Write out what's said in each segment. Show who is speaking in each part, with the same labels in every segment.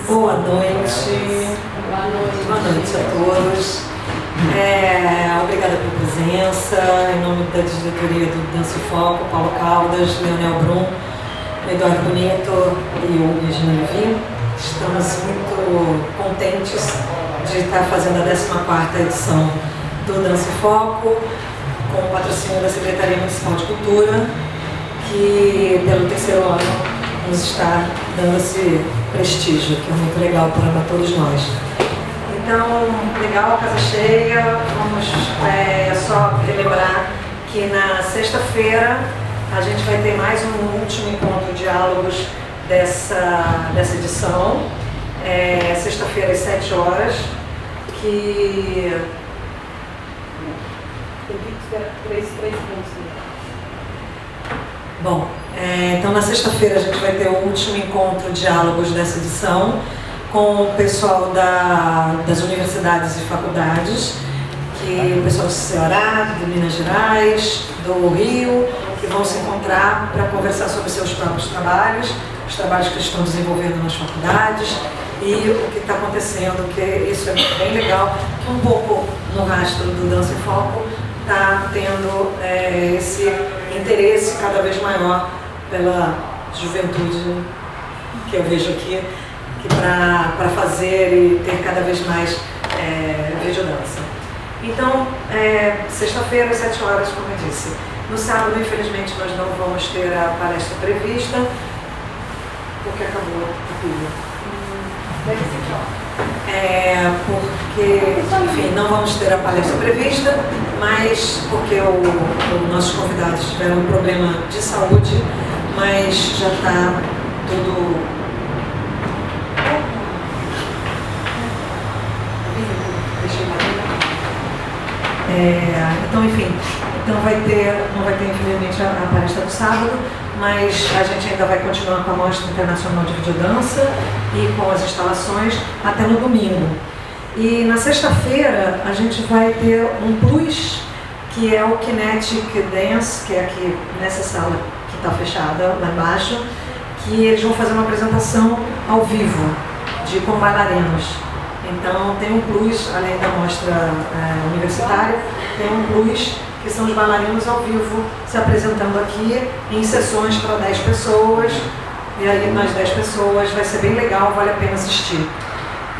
Speaker 1: Boa noite. Boa noite a todos. Obrigada pela presença. Em nome da diretoria do Dança e Foco, Paulo Caldas, Leonel Brum, Eduardo Bonito e o Regina Levi. Estamos muito contentes de estar fazendo a 14ª edição do Dança e Foco, com o patrocínio da Secretaria Municipal de Cultura, que pelo 3º ano nos está dando esse prestígio, que é muito legal para todos nós. Então, legal, casa cheia. Vamos só relembrar que na sexta-feira a gente vai ter mais um último encontro de diálogos dessa edição. Sexta-feira às 7 horas, que... Três minutos. Bom, então na sexta-feira a gente vai ter o último encontro de diálogos dessa edição com o pessoal das universidades e faculdades, o pessoal do Ceará, de Minas Gerais, do Rio, que vão se encontrar para conversar sobre seus próprios trabalhos, os trabalhos que estão desenvolvendo nas faculdades e o que está acontecendo, que isso é bem legal, que um pouco no rastro do Dança e Foco está tendo esse interesse cada vez maior pela juventude que eu vejo aqui, para fazer e ter cada vez mais videodança. Então, sexta-feira às 7 horas, como eu disse. No sábado, infelizmente, nós não vamos ter a palestra prevista, porque acabou o filho. Porque, enfim, não vamos ter a palestra prevista, mas porque os nossos convidados tiveram um problema de saúde, mas já está tudo... Então, enfim, não vai ter infelizmente a palestra do sábado, mas a gente ainda vai continuar com a Mostra Internacional de Videodança e com as instalações até no domingo. E na sexta-feira a gente vai ter um plus, que é o Kinetic Dance, que é aqui nessa sala que está fechada, lá embaixo, que eles vão fazer uma apresentação ao vivo, com bailarinos. Então tem um plus, além da mostra universitária, tem um plus que são os bailarinos ao vivo se apresentando aqui em sessões para 10 pessoas, e aí nas 10 pessoas vai ser bem legal, vale a pena assistir.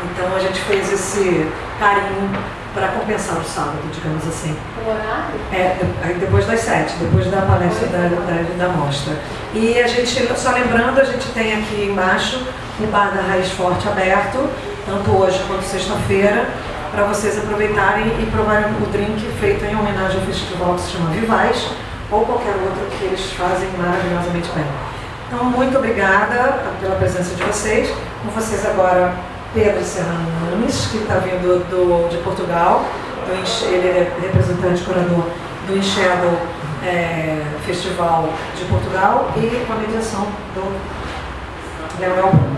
Speaker 1: Então a gente fez esse carinho para compensar o sábado, digamos assim.
Speaker 2: O horário?
Speaker 1: Depois das 7, depois da palestra da mostra. E a gente, só lembrando, a gente tem aqui embaixo o Bar da Raiz Forte aberto, tanto hoje quanto sexta-feira, para vocês aproveitarem e provarem o drink feito em homenagem ao festival que se chama Vivaz, ou qualquer outro que eles fazem maravilhosamente bem. Então, muito obrigada pela presença de vocês. Com vocês agora, Pedro Serrano Nunes, que está vindo de Portugal. Ele é representante curador do Enxerdo Festival de Portugal e com a mediação do Leonel Brum.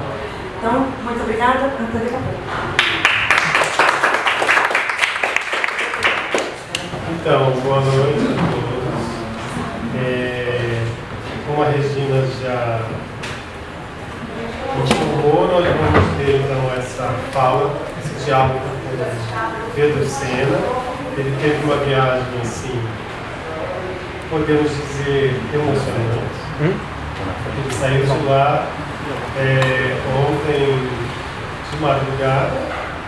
Speaker 1: Então, muito obrigada. Até daqui a pouco.
Speaker 3: Então, boa noite a todos. Como a Regina já informou, nós vamos ter então essa fala, esse diálogo com o Pedro Sena. Ele teve uma viagem, assim, podemos dizer, emocionante. Ele saiu de lá ontem de madrugada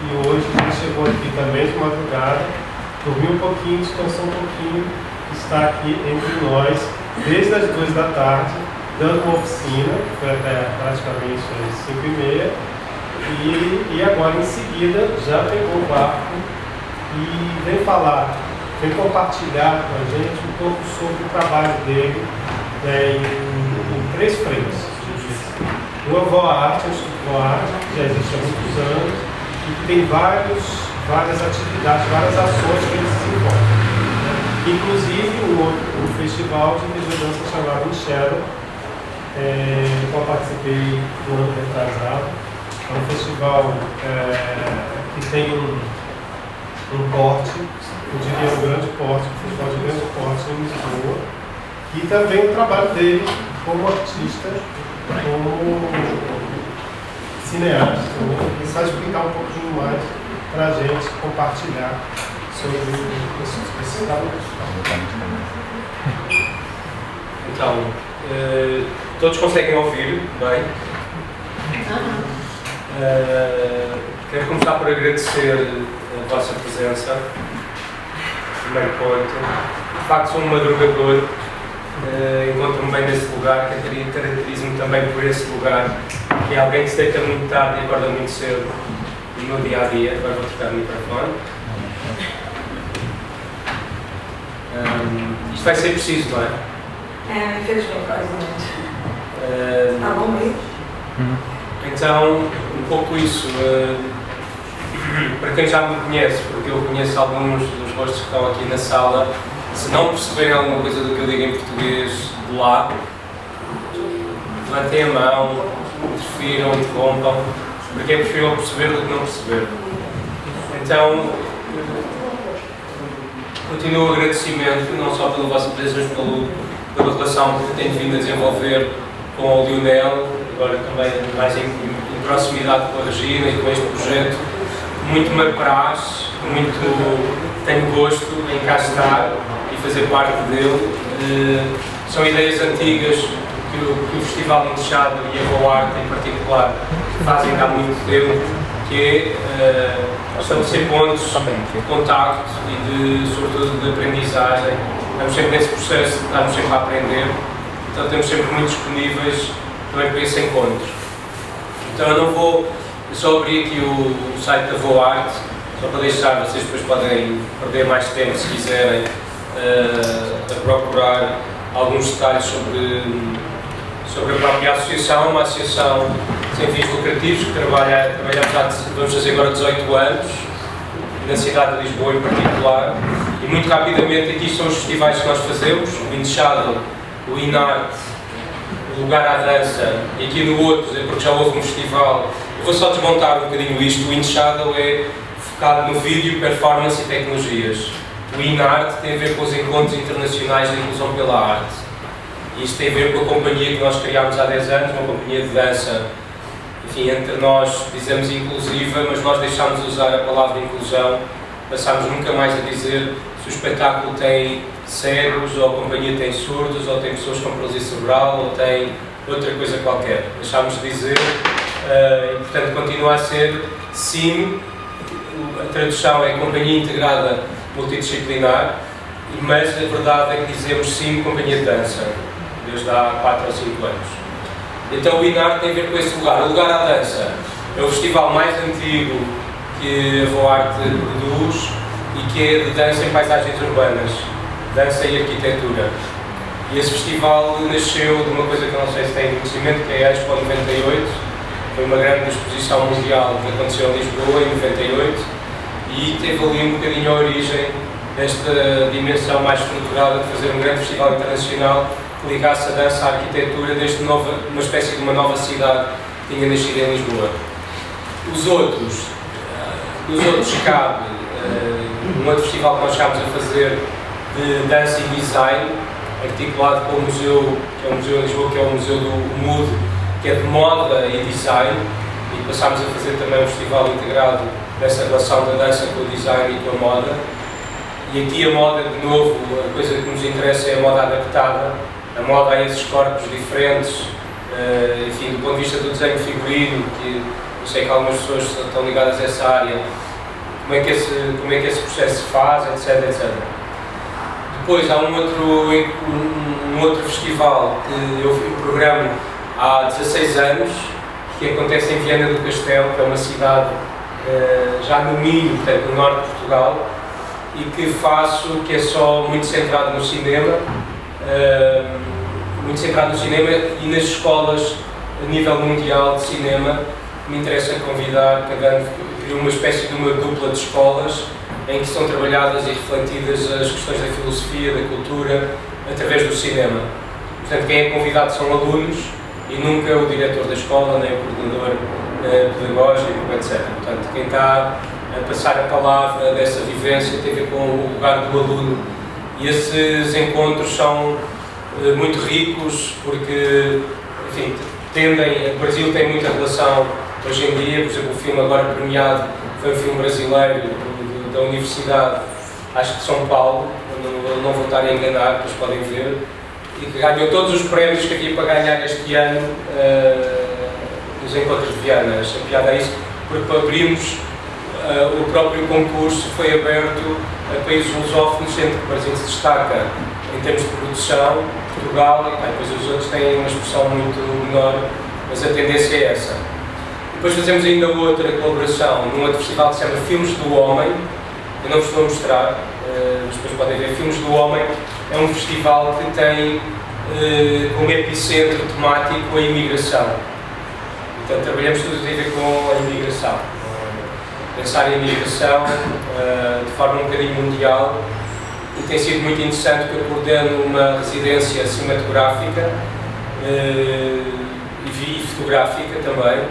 Speaker 3: e hoje ele chegou aqui também de madrugada, dormiu um pouquinho, descansou um pouquinho, está aqui entre nós desde as 2 da tarde, dando uma oficina, que foi até praticamente às 5h30, e agora em seguida já pegou o barco e vem compartilhar com a gente um pouco sobre o trabalho dele em 3 frentes. O Voarte, o Instituto Voarte, que já existe há muitos anos e que tem várias atividades, várias ações que eles desenvolvem. Inclusive um festival de videodança chamado Enxerdo, do qual participei do ano retrasado. É um festival que tem um porte, eu diria um grande porte, um festival de grande porte em Lisboa. E também o trabalho dele como artista, como cineasta, e só explicar um pouquinho mais para a gente compartilhar sobre esse trabalho.
Speaker 4: Então, todos conseguem ouvir bem? Quero começar por agradecer a vossa presença. Primeiro ponto. De facto, sou um madrugador. Encontro-me bem nesse lugar, que caracterizo-me também por esse lugar, que é alguém que se deita muito tarde e acorda muito cedo no meu dia a dia. Agora vou trocar o microfone. Isto vai ser preciso, não é?
Speaker 1: Infelizmente, tá bom mesmo?
Speaker 4: Então, um pouco isso. Para quem já me conhece, porque eu conheço alguns dos rostos que estão aqui na sala, se não perceberem alguma coisa do que eu digo em português de lá, levantem a mão, interfiram, interrompam, porque é preferível perceber do que não perceber. Então, continuo o agradecimento, não só pela vossa presença, mas pela relação que tenho vindo a desenvolver com o Lionel, agora também mais em proximidade com a Regina e com este projeto. Muito me apraz, tenho gosto em cá estar e fazer parte dele. São ideias antigas que o Festival Indexado e a Boa Arte em particular fazem há muito tempo, que é estabelecer pontos de contacto e sobretudo de aprendizagem. Estamos sempre nesse processo, estamos sempre a aprender, então estamos sempre muito disponíveis também para esse encontro. Então eu não vou, eu só abrir aqui o site da Boa Arte, só para deixar, vocês depois podem perder mais tempo se quiserem a procurar alguns detalhes sobre a própria associação, uma associação sem fins lucrativos que trabalhamos vamos fazer agora 18 anos, na cidade de Lisboa em particular, e muito rapidamente aqui são os festivais que nós fazemos, o Indexado, o Inart, o Lugar à Dança, e aqui no outro, porque já houve um festival. Eu vou só desmontar um bocadinho isto. O Indexado é focado no vídeo, performance e tecnologias. O Inart tem a ver com os encontros internacionais de inclusão pela arte. E isto tem a ver com a companhia que nós criámos há 10 anos, uma companhia de dança. Enfim, entre nós dizemos inclusiva, mas nós deixámos de usar a palavra inclusão, passámos nunca mais a dizer se o espetáculo tem cegos, ou a companhia tem surdos, ou tem pessoas com paralisia cerebral, ou tem outra coisa qualquer. Deixámos de dizer, e portanto continua a ser SIM, a tradução é Companhia Integrada Multidisciplinar, mas a verdade é que dizemos SIM Companhia de Dança, desde há 4 ou 5 anos. Então o INAR tem a ver com esse lugar. O Lugar à Dança é o festival mais antigo que a Boa Arte produz e que é de dança em paisagens urbanas, dança e arquitetura. E esse festival nasceu de uma coisa que eu não sei se têm conhecimento, que é a Expo 98, foi uma grande exposição mundial que aconteceu em Lisboa em 98 e teve ali um bocadinho a origem desta dimensão mais estruturada de fazer um grande festival internacional que ligasse a dança à arquitetura desde uma espécie de uma nova cidade que tinha nascido em Lisboa. Dos outros cabe um outro festival que nós chegámos a fazer de dança e design, articulado com o museu, que é um museu em Lisboa, que é o Museu do MUD, que é de moda e design, e passámos a fazer também um festival integrado dessa relação da dança com o design e com a moda. E aqui a moda, de novo, a coisa que nos interessa é a moda adaptada, a moda a esses corpos diferentes, enfim, do ponto de vista do desenho figurino, que eu sei que algumas pessoas estão ligadas a essa área, como é que esse processo se faz, etc, etc. Depois há um outro festival que eu programo há 16 anos, que acontece em Viana do Castelo, que é uma cidade já no Minho, portanto no norte de Portugal, e que faço, que é só muito centrado no cinema, e nas escolas a nível mundial de cinema. Me interessa convidar, criar uma espécie de uma dupla de escolas em que são trabalhadas e refletidas as questões da filosofia, da cultura, através do cinema. Portanto, quem é convidado são alunos e nunca o diretor da escola, nem o coordenador pedagógico, etc. Portanto, quem está a passar a palavra dessa vivência tem a ver com o lugar do aluno. E esses encontros são muito ricos porque, enfim, o Brasil tem muita relação hoje em dia. Por exemplo, o filme agora premiado foi um filme brasileiro da Universidade, acho que de São Paulo, não vou estar a enganar, depois podem ver, e que ganhou todos os prémios que havia para ganhar este ano nos Encontros de Viana. A piada é isso, porque abrimos o próprio concurso, foi aberto a países lusófonos, sendo que o Brasil se destaca em termos de produção, Portugal, e depois os outros têm uma expressão muito menor, mas a tendência é essa. Depois fazemos ainda outra colaboração num outro festival que se chama Filmes do Homem. Eu não vos estou a mostrar, mas depois podem ver. Filmes do Homem é um festival que tem como epicentro temático a imigração. Portanto, trabalhamos tudo a ver com a imigração. Pensar em imigração de forma um bocadinho mundial, e tem sido muito interessante porque eu coordeno uma residência cinematográfica e fotográfica também,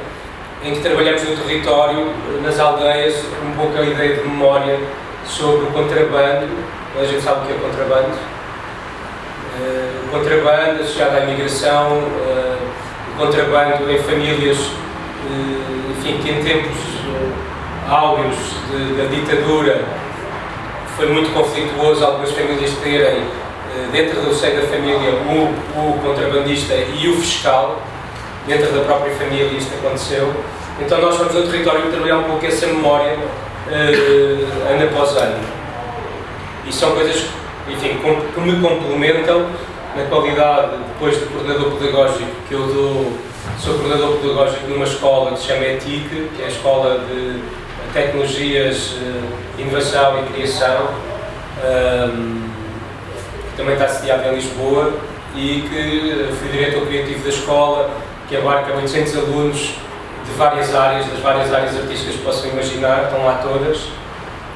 Speaker 4: em que trabalhamos no território, nas aldeias, um pouco a ideia de memória sobre o contrabando. A gente sabe o que é contrabando. O contrabando associado à imigração, o contrabando em famílias, enfim, que em tempos áureos da ditadura foi muito conflituoso algumas famílias terem dentro do seio da família o contrabandista e o fiscal. Dentro da própria família isto aconteceu. Então nós vamos no território trabalhar um pouco essa memória ano após ano. E são coisas, enfim, que me complementam na qualidade, depois de coordenador pedagógico, que eu sou coordenador pedagógico numa escola que se chama ETIC, que é a Escola de Tecnologias, Inovação e Criação, que também está sediada em Lisboa, e que fui diretor criativo da escola, que abarca 800 alunos de várias áreas, das várias áreas artísticas que possam imaginar, estão lá todas,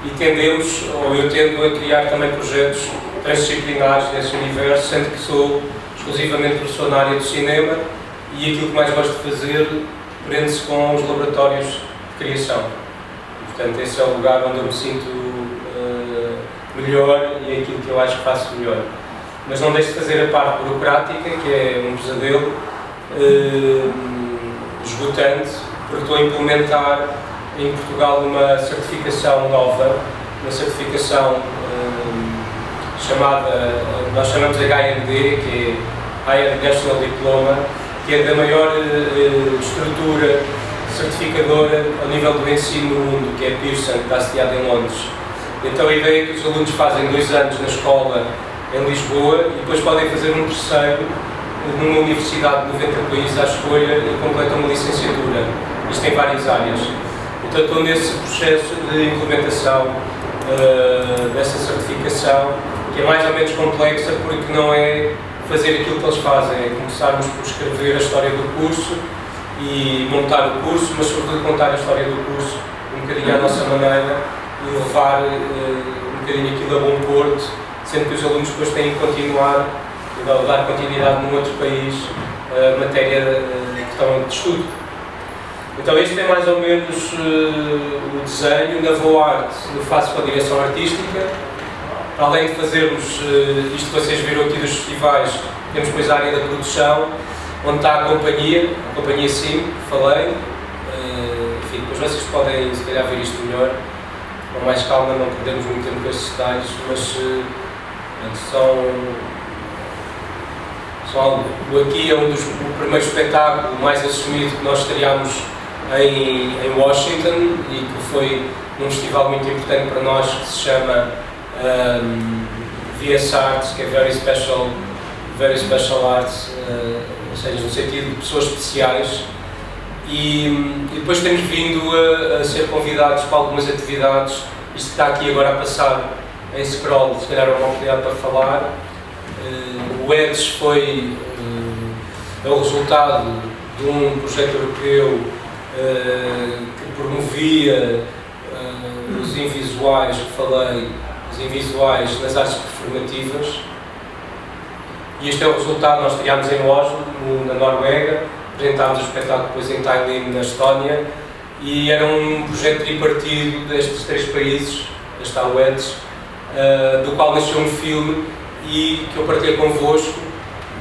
Speaker 4: e tendemos, ou eu tendo a criar também projetos transdisciplinares nesse universo, sendo que sou exclusivamente professor na área do cinema, e aquilo que mais gosto de fazer prende-se com os laboratórios de criação. E, portanto, esse é o lugar onde eu me sinto melhor e é aquilo que eu acho que faço melhor. Mas não deixo de fazer a parte burocrática, que é um pesadelo, esgotante, porque estou a implementar em Portugal uma certificação nova, uma certificação chamada, nós chamamos HND, que é Higher National Diploma, que é da maior estrutura certificadora ao nível do ensino no mundo, que é Pearson, que está sediada em Londres. Então a ideia é que os alunos fazem 2 anos na escola em Lisboa e depois podem fazer um terceiro numa universidade de 90 países à escolha e completam uma licenciatura. Isto em várias áreas. Então estou nesse processo de implementação dessa certificação, que é mais ou menos complexa porque não é fazer aquilo que eles fazem, é começarmos por escrever a história do curso e montar o curso, mas sobretudo contar a história do curso um bocadinho à nossa maneira e levar um bocadinho aquilo a bom porto, sendo que os alunos depois têm que continuar e dar continuidade num outro país a matéria que estão de estudo. Então este é mais ou menos o desenho. Na VOART eu faço com a direção artística. Além de fazermos isto que vocês viram aqui dos festivais, temos depois a área da produção, onde está a companhia SIM, que falei. Enfim, depois vocês podem se calhar ver isto melhor, com mais calma, não perdemos muito tempo com estes detalhes, mas aqui é o primeiro espetáculo mais assumido que nós estreámos em Washington e que foi num festival muito importante para nós que se chama VS Arts, que é Very Special Arts, ou seja, no sentido de pessoas especiais, e depois temos vindo a ser convidados para algumas atividades. Isto que está aqui agora a passar em scroll, se calhar é uma oportunidade para falar. O EDS é o resultado de um projeto europeu que promovia os invisuais, que falei, os invisuais nas artes performativas, e este é o resultado. Nós criámos em Oslo, na Noruega, apresentámos o espetáculo depois em Tallinn, na Estónia, e era um projeto tripartido destes 3 países, este EDS, do qual nasceu um filme e que eu partilhei convosco,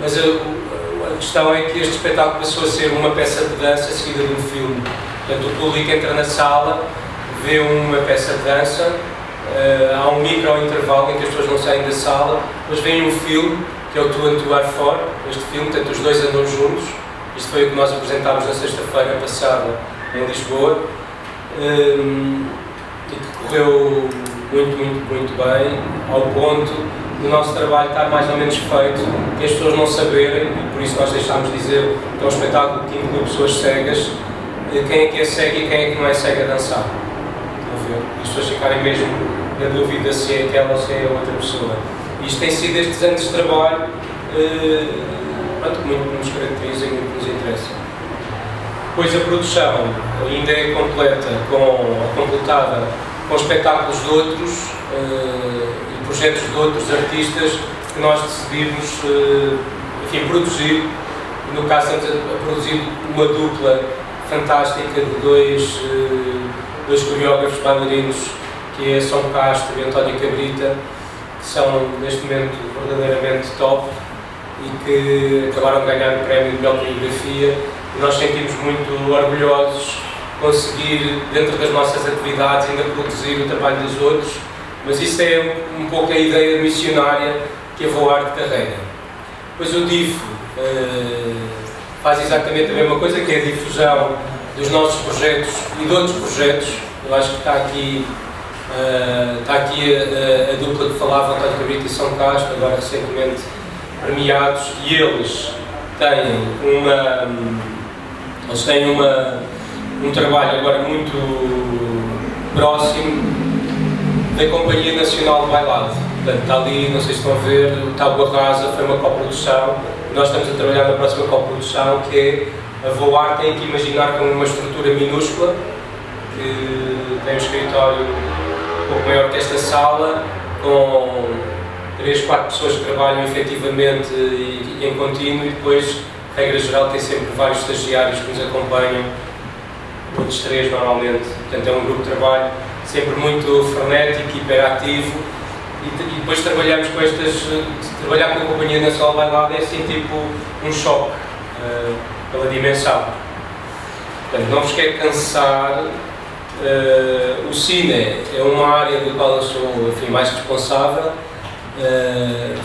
Speaker 4: mas a questão é que este espetáculo passou a ser uma peça de dança seguida de um filme, Portanto, o público entra na sala, vê uma peça de dança, há um micro-intervalo em que as pessoas não saem da sala, mas vem um filme, que é o Two and Two Are Four, este filme, portanto os dois andam juntos. Isto foi o que nós apresentámos na sexta-feira passada em Lisboa, e que correu muito bem, ao ponto do nosso trabalho estar mais ou menos feito, que as pessoas não saberem, e por isso nós deixámos de dizer que é um espetáculo que inclui pessoas cegas, quem é que é cego e quem é que não é cego a dançar. Estão a ver? As pessoas ficarem mesmo na dúvida se é aquela ou se é outra pessoa. Isto tem sido estes anos de trabalho que muito nos caracteriza e muito nos interessa. Depois a produção ainda é completa, completada com espetáculos de outros e projetos de outros artistas que nós decidimos produzir. No caso, estamos a produzir uma dupla fantástica de dois coreógrafos bailarinos, que é São Castro e António Cabrita, que são neste momento verdadeiramente top e que acabaram de ganhar o prémio de melhor coreografia, e nós sentimos muito orgulhosos conseguir, dentro das nossas atividades, ainda produzir o trabalho dos outros, mas isso é um pouco a ideia missionária que a Voarte carrega. Depois o DIF faz exatamente a mesma coisa, que é a difusão dos nossos projetos e de outros projetos. Eu acho que está aqui a dupla que falava, António Cabrita e São Castro, agora recentemente premiados, e eles têm um trabalho agora muito próximo da Companhia Nacional de Bailado. Portanto, está ali, não sei se estão a ver, o Tábua Rasa foi uma coprodução. Nós estamos a trabalhar na próxima coprodução, que é a Voarte. Tem que imaginar como uma estrutura minúscula, que tem um escritório um pouco maior que esta sala, com 3, 4 pessoas que trabalham efetivamente e em contínuo, e depois, regra geral, tem sempre vários estagiários que nos acompanham, outros 3 normalmente. Portanto, é um grupo de trabalho sempre muito frenético, hiperativo, e depois trabalhamos com trabalhar com a Companhia Nacional de Bailado é assim tipo um choque pela dimensão. Portanto, não vos quero cansar. O Cine é uma área da qual eu sou mais responsável.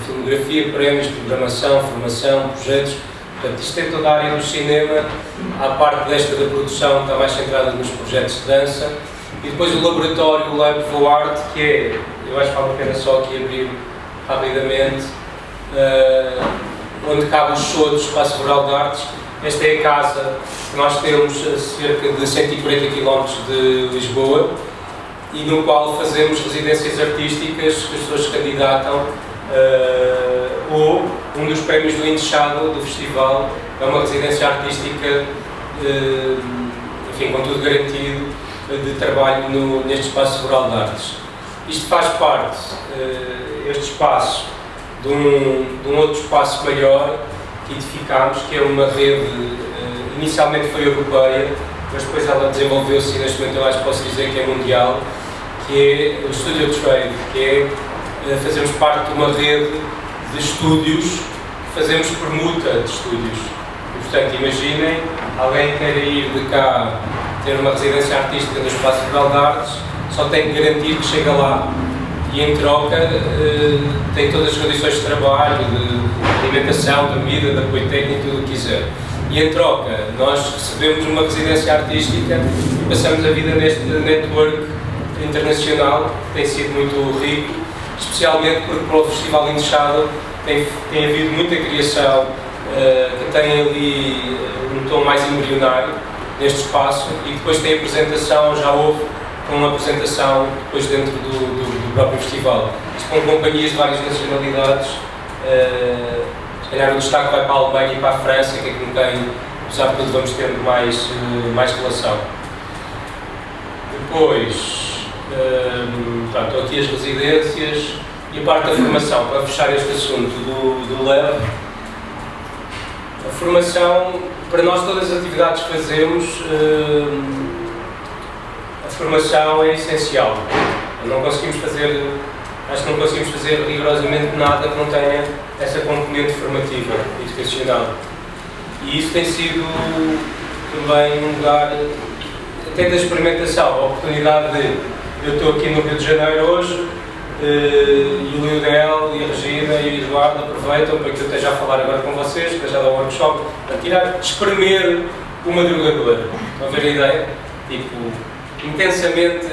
Speaker 4: Filmografia, prémios, programação, formação, projetos. Portanto, isto é toda a área do cinema. A parte desta da produção está mais centrada nos projetos de dança. E depois o laboratório, o Lab Voarte, que é, eu acho que vale a pena só aqui abrir rapidamente, onde cabe o show do Espaço Rural de Artes. Esta é a casa que nós temos a cerca de 140 km de Lisboa, e no qual fazemos residências artísticas que as pessoas se candidatam, ou um dos prémios do Indechado do festival é uma residência artística, com tudo garantido, de trabalho neste Espaço Rural de Artes. Isto faz parte, este espaço, de um outro espaço maior que edificámos, que é uma rede, inicialmente foi europeia, mas depois ela desenvolveu-se, e neste momento eu acho que posso dizer que é mundial, que é o Studio Trade, que é fazermos parte de uma rede de estúdios, que fazemos permuta de estúdios. E, portanto, imaginem, alguém queira ir de cá ter uma residência artística no Espaço Rural de Artes, só tem que garantir que chega lá, e em troca tem todas as condições de trabalho, de alimentação, de comida, de apoio técnico, tudo o que quiser. E em troca nós recebemos uma residência artística e passamos a vida neste network internacional, que tem sido muito rico, especialmente porque para o Festival Indechado tem havido muita criação que tem ali um tom mais embrionário neste espaço, e depois tem apresentação, já houve uma apresentação depois dentro do próprio festival. Isto com companhias de várias nacionalidades, se calhar o destaque vai para a Alemanha e para a França, que é com quem, apesar de tudo, vamos tendo mais relação. Depois, estão aqui as residências e a parte da formação, para fechar este assunto do LEB. A formação, para nós, todas as atividades que fazemos, a formação é essencial. Acho que não conseguimos fazer rigorosamente nada que não tenha essa componente formativa, educacional. E isso tem sido também um lugar até da experimentação, a oportunidade de eu estou aqui no Rio de Janeiro hoje e o Lionel e a Regina e o Eduardo aproveitam para que eu esteja a falar agora com vocês, esteja a dar um workshop, a tirar, espremer o madrugador. Estão a ver a ideia? Tipo, intensamente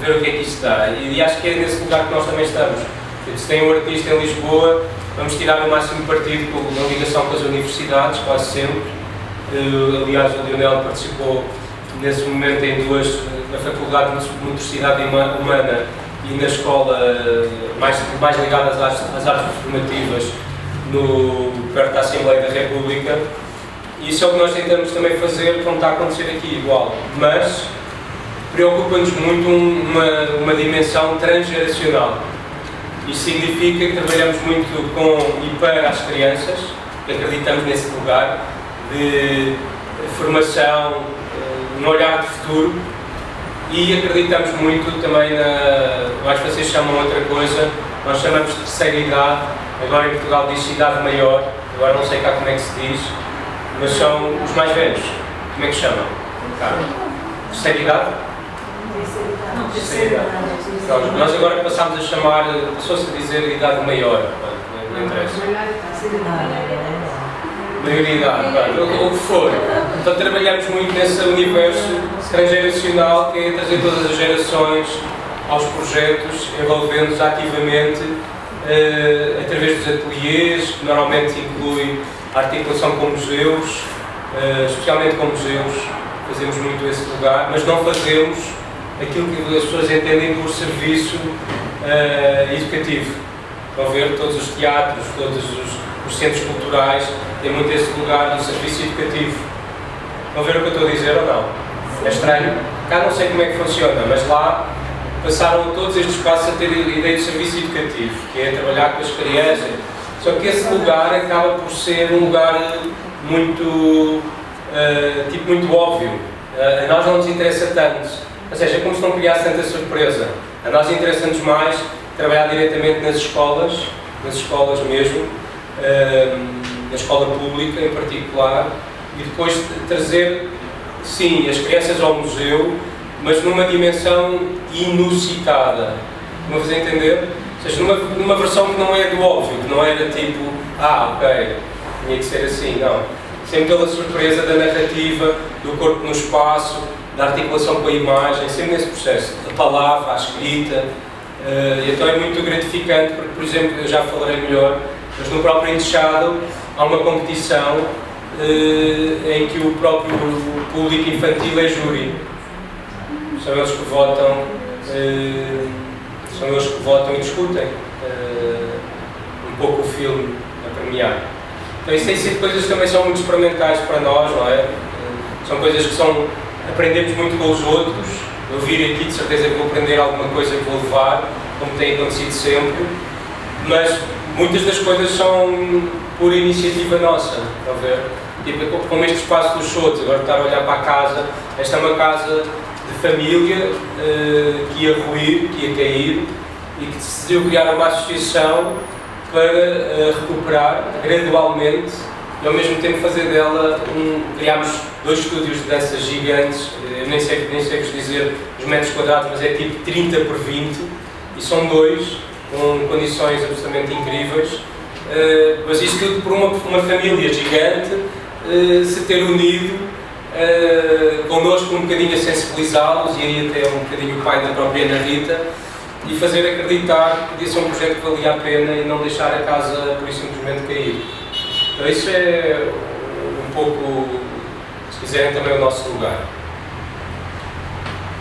Speaker 4: ver o que é que isto dá. E acho que é nesse lugar que nós também estamos. Tipo, se tem um artista em Lisboa, vamos tirar o máximo partido na ligação com as universidades, quase sempre. Aliás, o Lionel participou nesse momento em duas, na Faculdade de Motricidade Humana e na escola mais ligadas às artes performativas, perto da Assembleia da República. E isso é o que nós tentamos também fazer, como está a acontecer aqui, igual. Mas preocupa-nos muito uma dimensão transgeracional. Isso significa que trabalhamos muito com e para as crianças, que acreditamos nesse lugar de formação, um olhar de futuro, e acreditamos muito também acho que vocês chamam outra coisa, nós chamamos de terceira idade, agora em Portugal diz idade maior, agora não sei cá como é que se diz, mas são os mais velhos. Como é que chamam? Terceira idade? Terceira idade. Pronto, nós agora passámos a chamar, passou-se a dizer idade maior, não interessa. Maioridade, o que for. Então trabalhamos muito nesse universo transgeracional, que é trazer todas as gerações aos projetos, envolvendo-os ativamente através dos ateliês, que normalmente inclui a articulação com museus, especialmente com museus, fazemos muito esse lugar, mas não fazemos aquilo que as pessoas entendem por serviço educativo. Vão ver todos os teatros, todos os centros culturais, têm muito esse lugar do serviço educativo. Vão ver o que eu estou a dizer ou não? É estranho? Cá não sei como é que funciona, mas lá passaram todos estes espaços a ter a ideia de serviço educativo, que é trabalhar com as crianças. Só que esse lugar acaba por ser um lugar muito, muito óbvio. A nós não nos interessa tanto. Ou seja, é como se não criasse tanta surpresa. A nós interessa-nos mais trabalhar diretamente nas escolas mesmo, na escola pública em particular, e depois trazer, sim, as crianças ao museu, mas numa dimensão inusitada. Vou fazer entender? Ou seja, numa versão que não é do óbvio, que não era tipo, ok, tinha que ser assim, não. Sempre pela surpresa da narrativa, do corpo no espaço, da articulação com a imagem, sempre nesse processo, a palavra, a escrita. E então é muito gratificante, porque, por exemplo, eu já falarei melhor, mas no próprio Enxado há uma competição em que o próprio público infantil é júri. São eles que votam, e discutem um pouco o filme a premiar. Então isso tem sido coisas que também são muito experimentais para nós, não é? São coisas que aprendemos muito com os outros. Eu vir aqui de certeza que vou aprender alguma coisa que vou levar, como tem acontecido sempre, mas muitas das coisas são por iniciativa nossa, estão a ver? Tipo, como este espaço dos Chotos, agora estar a olhar para a casa, esta é uma casa de família que ia ruir, que ia cair, e que decidiu criar uma associação para recuperar gradualmente e ao mesmo tempo fazer dela criámos 2 estúdios de dança gigantes, eu nem sei vos dizer os metros quadrados, mas é tipo 30 por 20, e são 2 com condições absolutamente incríveis, mas isto tudo por uma família gigante se ter unido connosco um bocadinho a sensibilizá-los, e aí até um bocadinho o pai da própria Ana Rita, e fazer acreditar que podia ser um projeto que valia a pena e não deixar a casa por isso simplesmente cair. Então isso é um pouco, se quiserem, também o nosso lugar.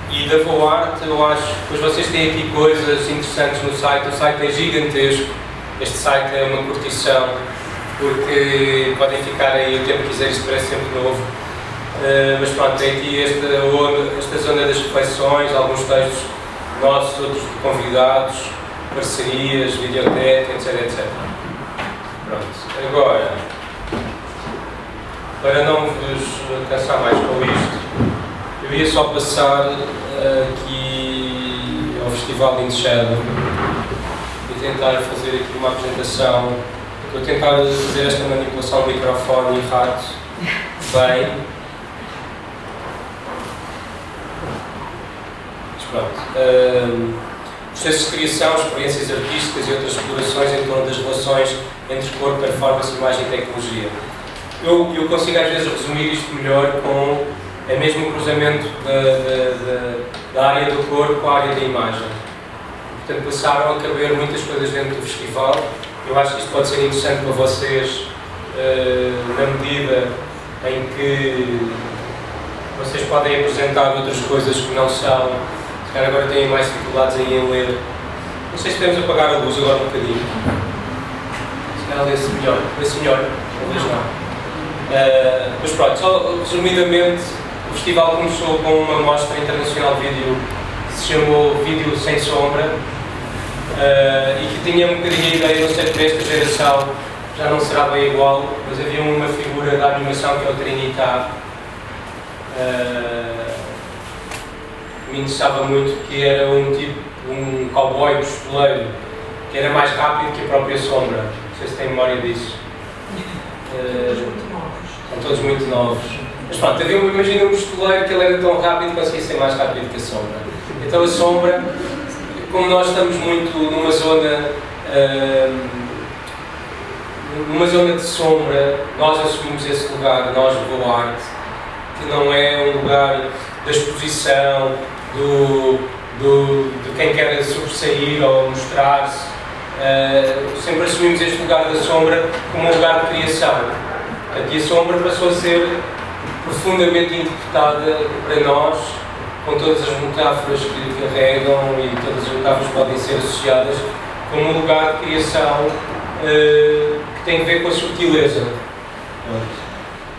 Speaker 4: E da Voarte, eu acho, pois vocês têm aqui coisas interessantes no site, o site é gigantesco, este site é uma curtição, porque podem ficar aí o tempo que quiserem, isso parece sempre novo. Mas pronto, tem aqui esta zona das reflexões, alguns textos nossos, outros de convidados, parcerias, videoteca, etc. Pronto, agora, para não vos cansar mais com isto, eu ia só passar aqui ao Festival In Shadow e tentar fazer aqui uma apresentação. Vou tentar fazer esta manipulação do microfone e rato bem. Pronto. Processos de criação, experiências artísticas e outras explorações em torno das relações entre corpo, performance, imagem e tecnologia. Eu consigo às vezes resumir isto melhor com o mesmo cruzamento da área do corpo com a área da imagem. Portanto, passaram a caber muitas coisas dentro do festival. Eu acho que isto pode ser interessante para vocês na medida em que vocês podem apresentar outras coisas que não são. Se calhar agora têm mais dificuldades aí em ler. Não sei se podemos apagar a luz agora um bocadinho. Se calhar lê-se melhor. Lê-se melhor, talvez não. Mas pronto, só resumidamente, o festival começou com uma mostra internacional de vídeo que se chamou Vídeo Sem Sombra e que tinha um bocadinho a ideia, não sei para esta geração já não será bem igual, mas havia uma figura da animação que é o Trinitá que me interessava muito, que era um cowboy pistoleiro que era mais rápido que a própria sombra. Não sei se tem memória disso. São todos muito novos. Mas pronto, imagina um pistoleiro que ele era tão rápido que conseguia ser mais rápido que a sombra. Então a sombra, como nós estamos muito numa zona de sombra, nós assumimos esse lugar, nós do arte, que não é um lugar da exposição, de quem quer sobressair ou mostrar-se. Sempre assumimos este lugar da sombra como um lugar de criação. Aqui a sombra passou a ser profundamente interpretada para nós, com todas as metáforas que carregam e todas as metáforas que podem ser associadas, como um lugar de criação que tem a ver com a subtileza.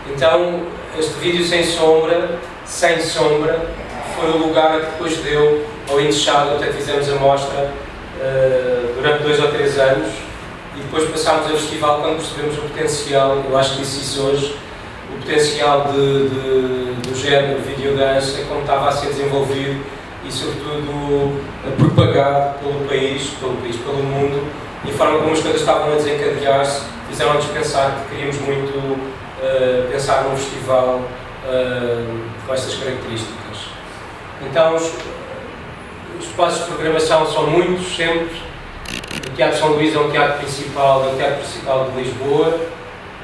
Speaker 4: Então, este vídeo sem sombra, foi o lugar que depois deu ao Indexado, até fizemos a mostra durante 2 ou 3 anos, e depois passámos ao festival quando percebemos o potencial, eu acho que disse isso hoje, o potencial do género videodança, como estava a ser desenvolvido e sobretudo propagado pelo país, pelo mundo, e a forma como as coisas estavam a desencadear-se, fizeram-nos pensar que queríamos muito pensar num festival com estas características. Então, os espaços de programação são muitos, sempre. O Teatro São Luís é um teatro principal, é o Teatro Principal de Lisboa.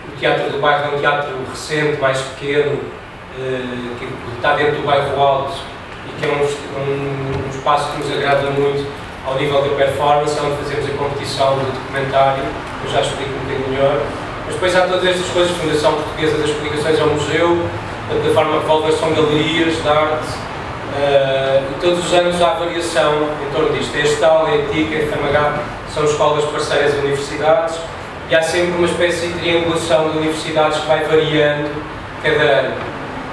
Speaker 4: O Teatro do Bairro é um teatro recente, mais pequeno, que está dentro do Bairro Alto e que é um espaço que nos agrada muito ao nível da performance, onde fazemos a competição do documentário, eu já explico um bocadinho melhor. Mas depois há todas estas coisas, Fundação Portuguesa das Publicações ao Museu, a plataforma Revolver são galerias de arte, e todos os anos há variação em torno disto. A Estal, a ETIC, a FMH são escolas parceiras de universidades e há sempre uma espécie de triangulação de universidades que vai variando cada ano,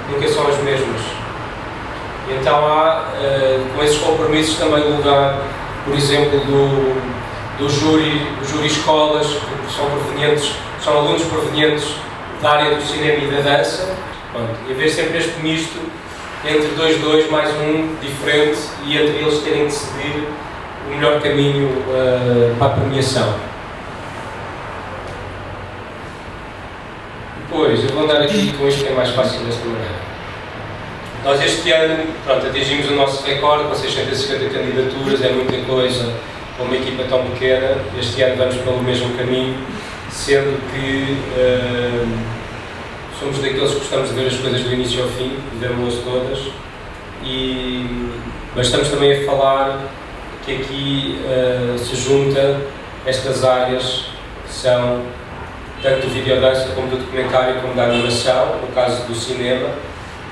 Speaker 4: nunca são as mesmas. E então há, com esses compromissos, também lugar, por exemplo, do júri escolas, que são alunos provenientes da área do cinema e da dança. Pronto, e haver sempre este misto entre 2 mais um diferente e entre eles terem de decidir o melhor caminho para a premiação. Depois, eu vou andar aqui com isto que é mais fácil desta maneira. Nós este ano, pronto, atingimos o nosso recorde com 650 candidaturas, é muita coisa para uma equipa tão pequena. Este ano vamos pelo mesmo caminho, sendo que somos daqueles que gostamos de ver as coisas do início ao fim, de vê-las todas, mas estamos também a falar que aqui se junta estas áreas que são tanto do videodança como do documentário como da animação, no caso do cinema.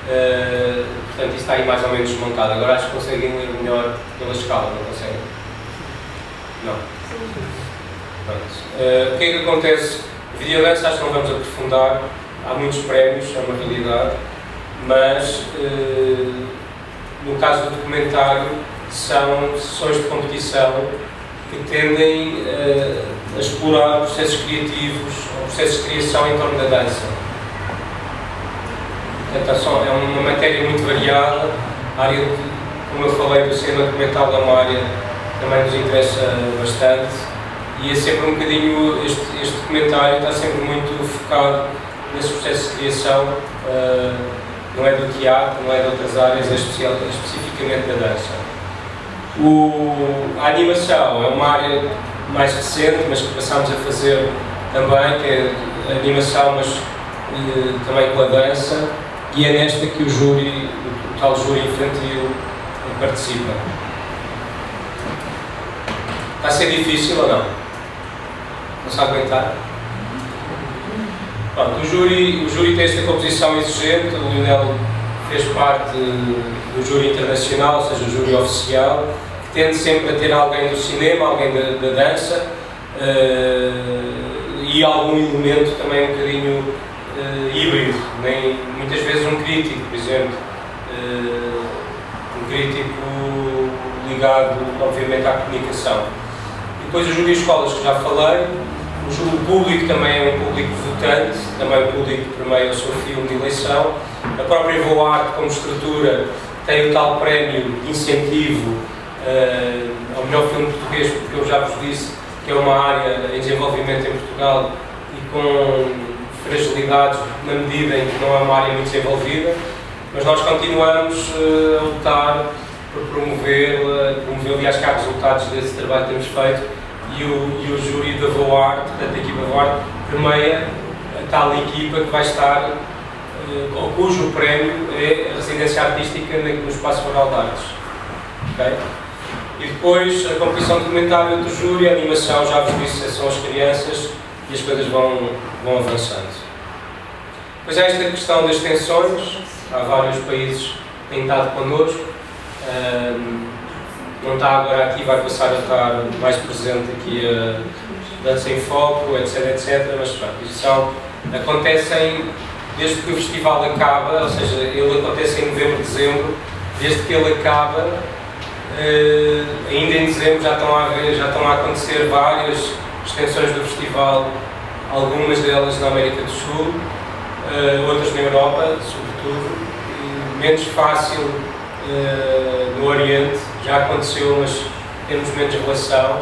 Speaker 4: Portanto, isso está aí mais ou menos desmontado. Agora acho que conseguem ler melhor pela escala, não conseguem? Não? O que é que acontece? O videodança acho que não vamos aprofundar. Há muitos prémios, é uma realidade, mas no caso do documentário são sessões de competição que tendem a explorar processos criativos ou processos de criação em torno da dança. Portanto, é uma matéria muito variada. A área, como eu falei, do cinema documental é uma área que também nos interessa bastante e é sempre um bocadinho, este documentário está sempre muito focado nesse processo de criação, não é do teatro, não é de outras áreas, é especificamente da dança. A animação é uma área mais recente, mas que passámos a fazer também, que é a animação, mas também com a dança, e é nesta que o júri, o tal júri infantil, participa. Está a ser difícil ou não? Não se aguentar? Pronto, o júri tem esta composição exigente. O Lionel fez parte do júri internacional, ou seja, o júri oficial, que tende sempre a ter alguém do cinema, alguém da dança, e algum elemento também um bocadinho híbrido, muitas vezes um crítico, por exemplo, um crítico ligado, obviamente, à comunicação. E depois o júri de escolas, que já falei. O público também é um público votante, também o público que permeia o seu filme de eleição. A própria Voarte, como estrutura, tem o tal prémio de incentivo ao melhor filme português, porque eu já vos disse que é uma área em desenvolvimento em Portugal e com fragilidades na medida em que não é uma área muito desenvolvida, mas nós continuamos a lutar por promovê-la, aliás, que há resultados desse trabalho que temos feito. E o júri da Voarte, portanto a equipa Voarte, permeia a tal equipa que vai estar, cujo prémio é a residência artística no Espaço Rural de Artes. Okay? E depois a competição documentária do júri, a animação, já vos disse, são as crianças e as coisas vão avançando. Depois há esta questão das tensões, há vários países que têm estado connosco. Não está agora aqui, vai passar a estar mais presente aqui a Dança em Foco, etc, mas pronto, isso acontecem desde que o festival acaba, ou seja, ele acontece em novembro, dezembro, desde que ele acaba, ainda em dezembro já estão a acontecer várias extensões do festival, algumas delas na América do Sul, outras na Europa, sobretudo, menos fácil no Oriente. Já aconteceu, mas temos menos relação,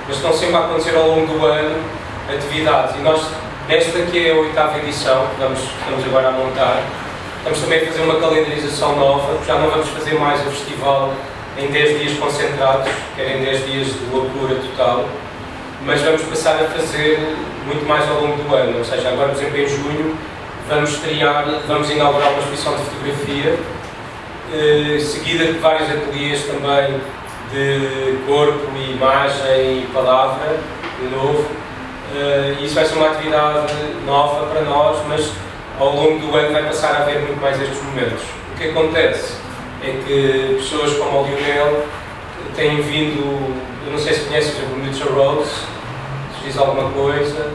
Speaker 4: mas estão sempre a acontecer ao longo do ano atividades. E nós, nesta que é a 8ª edição, que estamos agora a montar, estamos também a fazer uma calendarização nova, já não vamos fazer mais o festival em 10 dias concentrados, que era em 10 dias de loucura total, mas vamos passar a fazer muito mais ao longo do ano, ou seja, agora, por exemplo, em junho, vamos inaugurar uma exposição de fotografia, seguida de vários ateliês também de corpo, e imagem e palavra, de novo. Isso vai ser uma atividade nova para nós, mas ao longo do ano vai passar a haver muito mais estes momentos. O que acontece é que pessoas como o Lionel têm vindo, eu não sei se conhecem, por exemplo, o Mutual Rose, se diz alguma coisa.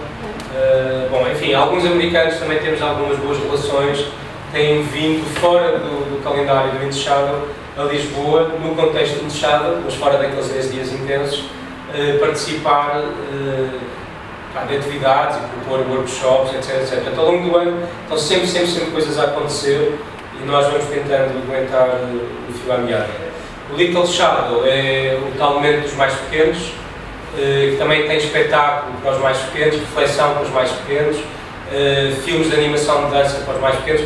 Speaker 4: Bom, enfim, alguns americanos também temos algumas boas relações, têm vindo fora do calendário do Into Shadow a Lisboa, no contexto do Into Shadow, mas fora daqueles 10 dias intensos, participar de atividades e propor workshops, etc. Portanto, ao longo do ano estão sempre coisas a acontecer e nós vamos tentando aguentar o fio à meada. O Little Shadow é o tal momento dos mais pequenos, que também tem espetáculo para os mais pequenos, reflexão para os mais pequenos, filmes de animação de dança para os mais pequenos,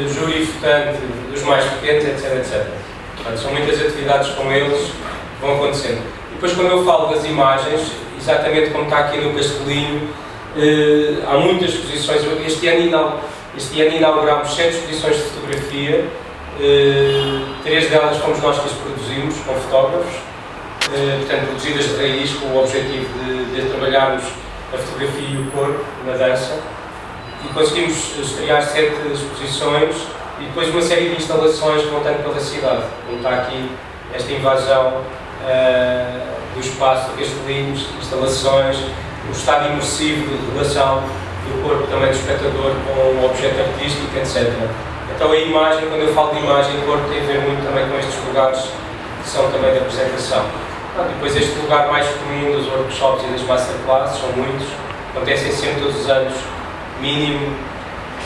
Speaker 4: júri votante dos mais pequenos, etc. Portanto, são muitas atividades com eles que vão acontecendo. E depois, quando eu falo das imagens, exatamente como está aqui no Castelinho, há muitas exposições. Este ano inauguramos 7 exposições de fotografia, 3 delas fomos nós que as produzimos, com fotógrafos, portanto, produzidas de raiz, com o objetivo de trabalharmos a fotografia e o corpo na dança. E conseguimos estrear 7 exposições e depois uma série de instalações que vão tanto pela cidade, como está aqui esta invasão do espaço de Castelinhos, instalações, o estado imersivo de relação do corpo também do espectador com o objeto artístico, etc. Então a imagem, quando eu falo de imagem, o corpo tem a ver muito também com estes lugares que são também da apresentação. Depois este lugar mais comum dos workshops e das masterclasses, são muitos, acontecem sempre todos os anos, mínimo,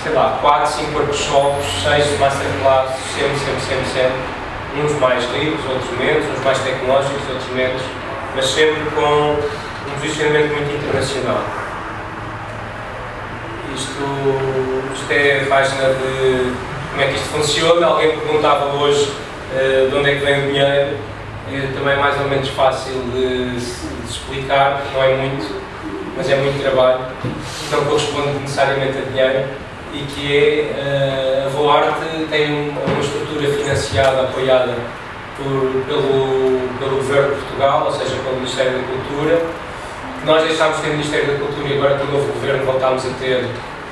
Speaker 4: sei lá, 4, 5 workshops, 6 masterclasses, sempre, uns mais ricos, outros menos, uns mais tecnológicos, outros menos, mas sempre com um posicionamento muito internacional. Isto é a página de como é que isto funciona. Alguém perguntava hoje de onde é que vem o dinheiro. também é mais ou menos fácil de explicar, não é muito, mas é muito trabalho, não corresponde necessariamente a dinheiro, e que é a Voarte tem uma estrutura financiada, apoiada pelo Governo de Portugal, ou seja, pelo Ministério da Cultura, que nós deixámos de ter o Ministério da Cultura e agora com o novo Governo voltámos a ter,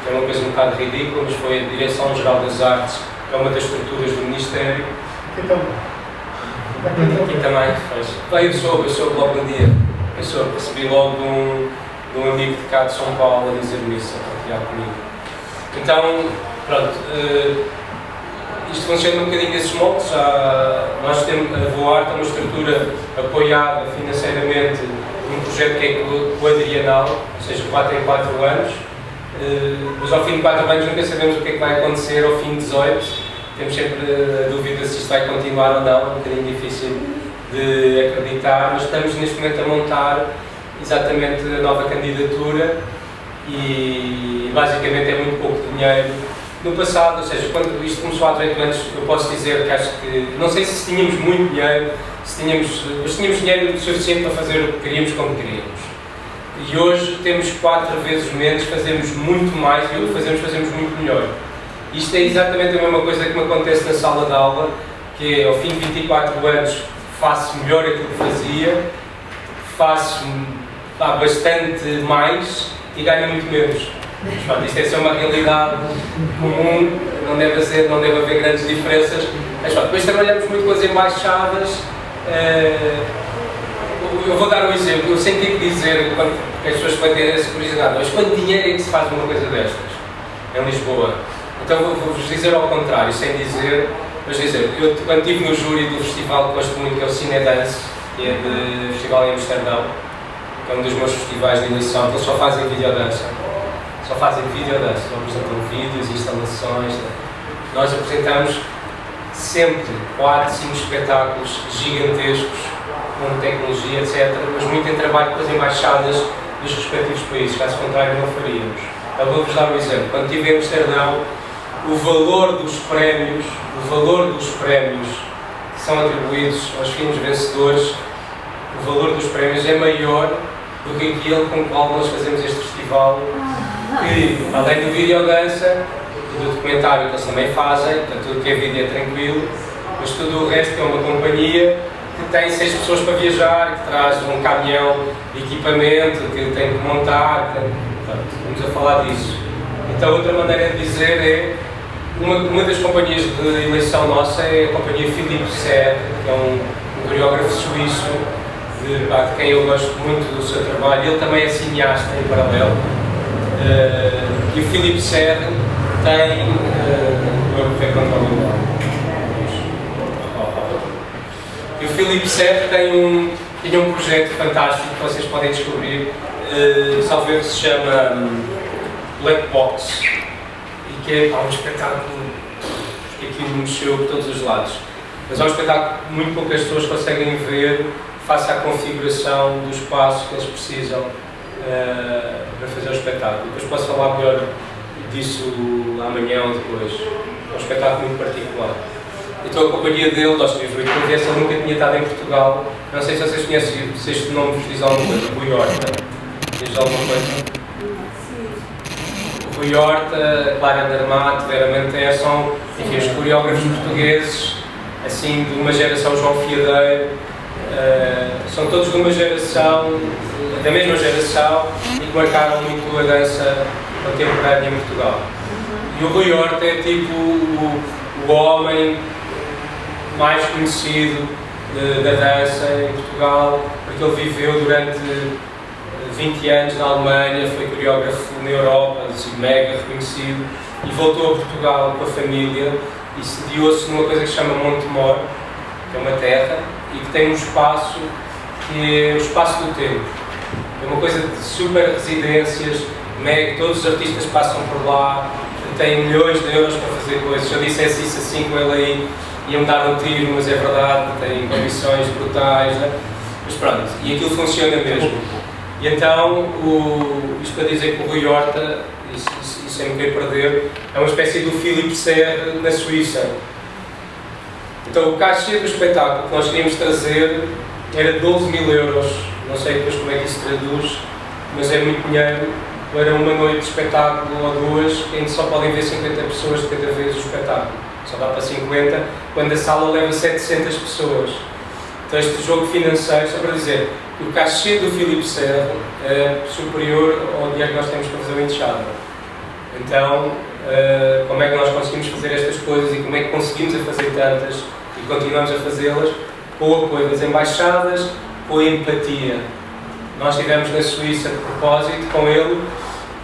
Speaker 4: que é uma coisa um bocado ridícula, mas foi a Direção-Geral das Artes, que é uma das estruturas do Ministério. Aqui também faz. Bem, eu sou logo no dia. Recebi logo de um amigo de cá de São Paulo a dizer-me isso, a partilhar comigo. Então, pronto, isto funciona um bocadinho desses moldes. Nós temos a Voarte, uma estrutura apoiada financeiramente num projeto que é quadrienal, ou seja, 4 em 4 anos. Mas ao fim de 4 anos nunca sabemos o que é que vai acontecer ao fim de 18. Temos sempre a dúvida se isto vai continuar ou não, é um bocadinho difícil de acreditar, mas estamos neste momento a montar exatamente a nova candidatura e basicamente é muito pouco dinheiro. No passado, ou seja, quando isto começou há 18 anos, eu posso dizer que acho que, não sei se tínhamos muito dinheiro, mas tínhamos dinheiro suficiente para fazer o que queríamos como queríamos. E hoje temos 4 vezes menos, fazemos muito mais e o que fazemos muito melhor. Isto é exatamente a mesma coisa que me acontece na sala de aula, que é, ao fim de 24 anos faço melhor aquilo que fazia, faço bastante mais e ganho muito menos. Mas, isto é só uma realidade comum, não deve haver grandes diferenças. Mas, depois trabalhamos muito com as embaixadas. Eu vou dar um exemplo, eu sempre tenho que dizer, quando as pessoas podem ter essa curiosidade, mas quanto dinheiro é que se faz uma coisa destas em Lisboa? Então vou-vos dizer ao contrário, sem dizer, mas dizer, eu quando estive no júri do festival que gosto muito, que é o Cinedance, que é de festival em Amsterdão, que é um dos meus festivais de eleição, que eles só fazem videodança, só apresentam vídeos, instalações. Nós apresentamos sempre 4, 5 espetáculos gigantescos, com tecnologia, etc., mas muito em trabalho com as embaixadas dos respectivos países, caso contrário não faríamos. Eu vou-vos dar um exemplo. Quando estive em Amsterdão, o valor dos prémios que são atribuídos aos filmes vencedores, o valor dos prémios é maior do que aquele com o qual nós fazemos este festival, que, além do videodança e do documentário que eles também fazem, portanto, tudo que é vídeo é tranquilo, mas tudo o resto é uma companhia que tem 6 pessoas para viajar, que traz um caminhão de equipamento, que tem que montar, portanto, vamos a falar disso. Então, outra maneira de dizer é, uma das companhias de eleição nossa é a companhia Philippe Serre, que é um coreógrafo suíço, de quem eu gosto muito do seu trabalho. Ele também é cineasta em paralelo. E o Philippe Serre tem... E o Philippe Serre tinha um projeto fantástico que vocês podem descobrir, salvo erro, se chama Black Box, e que é um espetáculo que aquilo mexeu por todos os lados. Mas é um espetáculo que muito poucas pessoas conseguem ver face à configuração do espaço que eles precisam para fazer o espetáculo. Depois posso falar melhor disso amanhã ou depois. É um espetáculo muito particular. Então a companhia dele, nós tínhamos muito conversa, ele nunca tinha estado em Portugal. Não sei se vocês conhecem, se este nome vos diz alguma coisa, Rui Horta. Diz alguma coisa? Rui Horta, Clara Andermatt, Vera Manter, são, enfim, os coreógrafos portugueses, assim, de uma geração, João Fiadeiro, são todos de uma geração, da mesma geração, e que marcaram muito a dança contemporânea em Portugal. E o Rui Horta é tipo o homem mais conhecido da dança em Portugal, porque ele viveu durante 20 anos na Alemanha, foi coreógrafo na Europa, assim, mega reconhecido, e voltou a Portugal com a família e sediou-se numa coisa que se chama Montemor, que é uma terra, e que tem um espaço que é o espaço do tempo. É uma coisa de super residências, mega, todos os artistas passam por lá, tem milhões de euros para fazer coisas. Se eu dissesse isso assim com ele aí, ia-me dar um tiro, mas é verdade, tem condições brutais, né? Mas pronto, e aquilo funciona mesmo. E então, isto para dizer que o Rui Horta, isso é não querer perder, é uma espécie do Philippe Serre na Suíça. Então o cachê do espetáculo que nós queríamos trazer era 12 mil euros, não sei depois como é que isso se traduz, mas é muito dinheiro para uma noite de espetáculo ou duas, que ainda só podem ver 50 pessoas de cada vez o espetáculo, só dá para 50, quando a sala leva 700 pessoas. Então este jogo financeiro, só para dizer, o cachê do Filipe Serra é superior ao dinheiro que nós temos para fazer o Enxada. Então, como é que nós conseguimos fazer estas coisas e como é que conseguimos a fazer tantas e continuamos a fazê-las? Com o apoio das embaixadas, com a empatia. Nós estivemos na Suíça de propósito com ele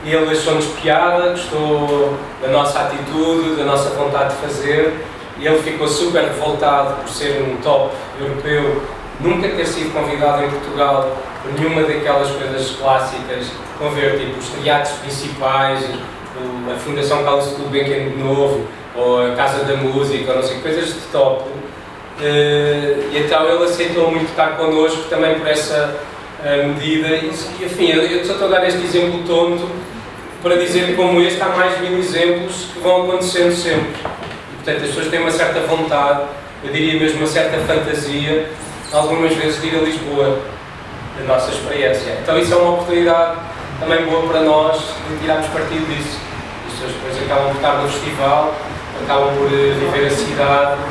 Speaker 4: e ele achou-nos piada, gostou da nossa atitude, da nossa vontade de fazer, e ele ficou super revoltado por ser um top europeu, nunca ter sido convidado em Portugal por nenhuma daquelas coisas clássicas, vão ver tipo os teatros principais, a Fundação Carlos Gulbenkian de Novo, ou a Casa da Música, ou não sei, coisas de top. E então ele aceitou muito estar connosco também por essa medida. E enfim, eu só estou a dar este exemplo tonto para dizer que, como este, há mais 1000 exemplos que vão acontecendo sempre. E, portanto, as pessoas têm uma certa vontade, eu diria mesmo uma certa fantasia, algumas vezes de ir a Lisboa, da nossa experiência. Então isso é uma oportunidade também boa para nós de tirarmos partido disso. As pessoas depois acabam por estar no festival, acabam por viver a cidade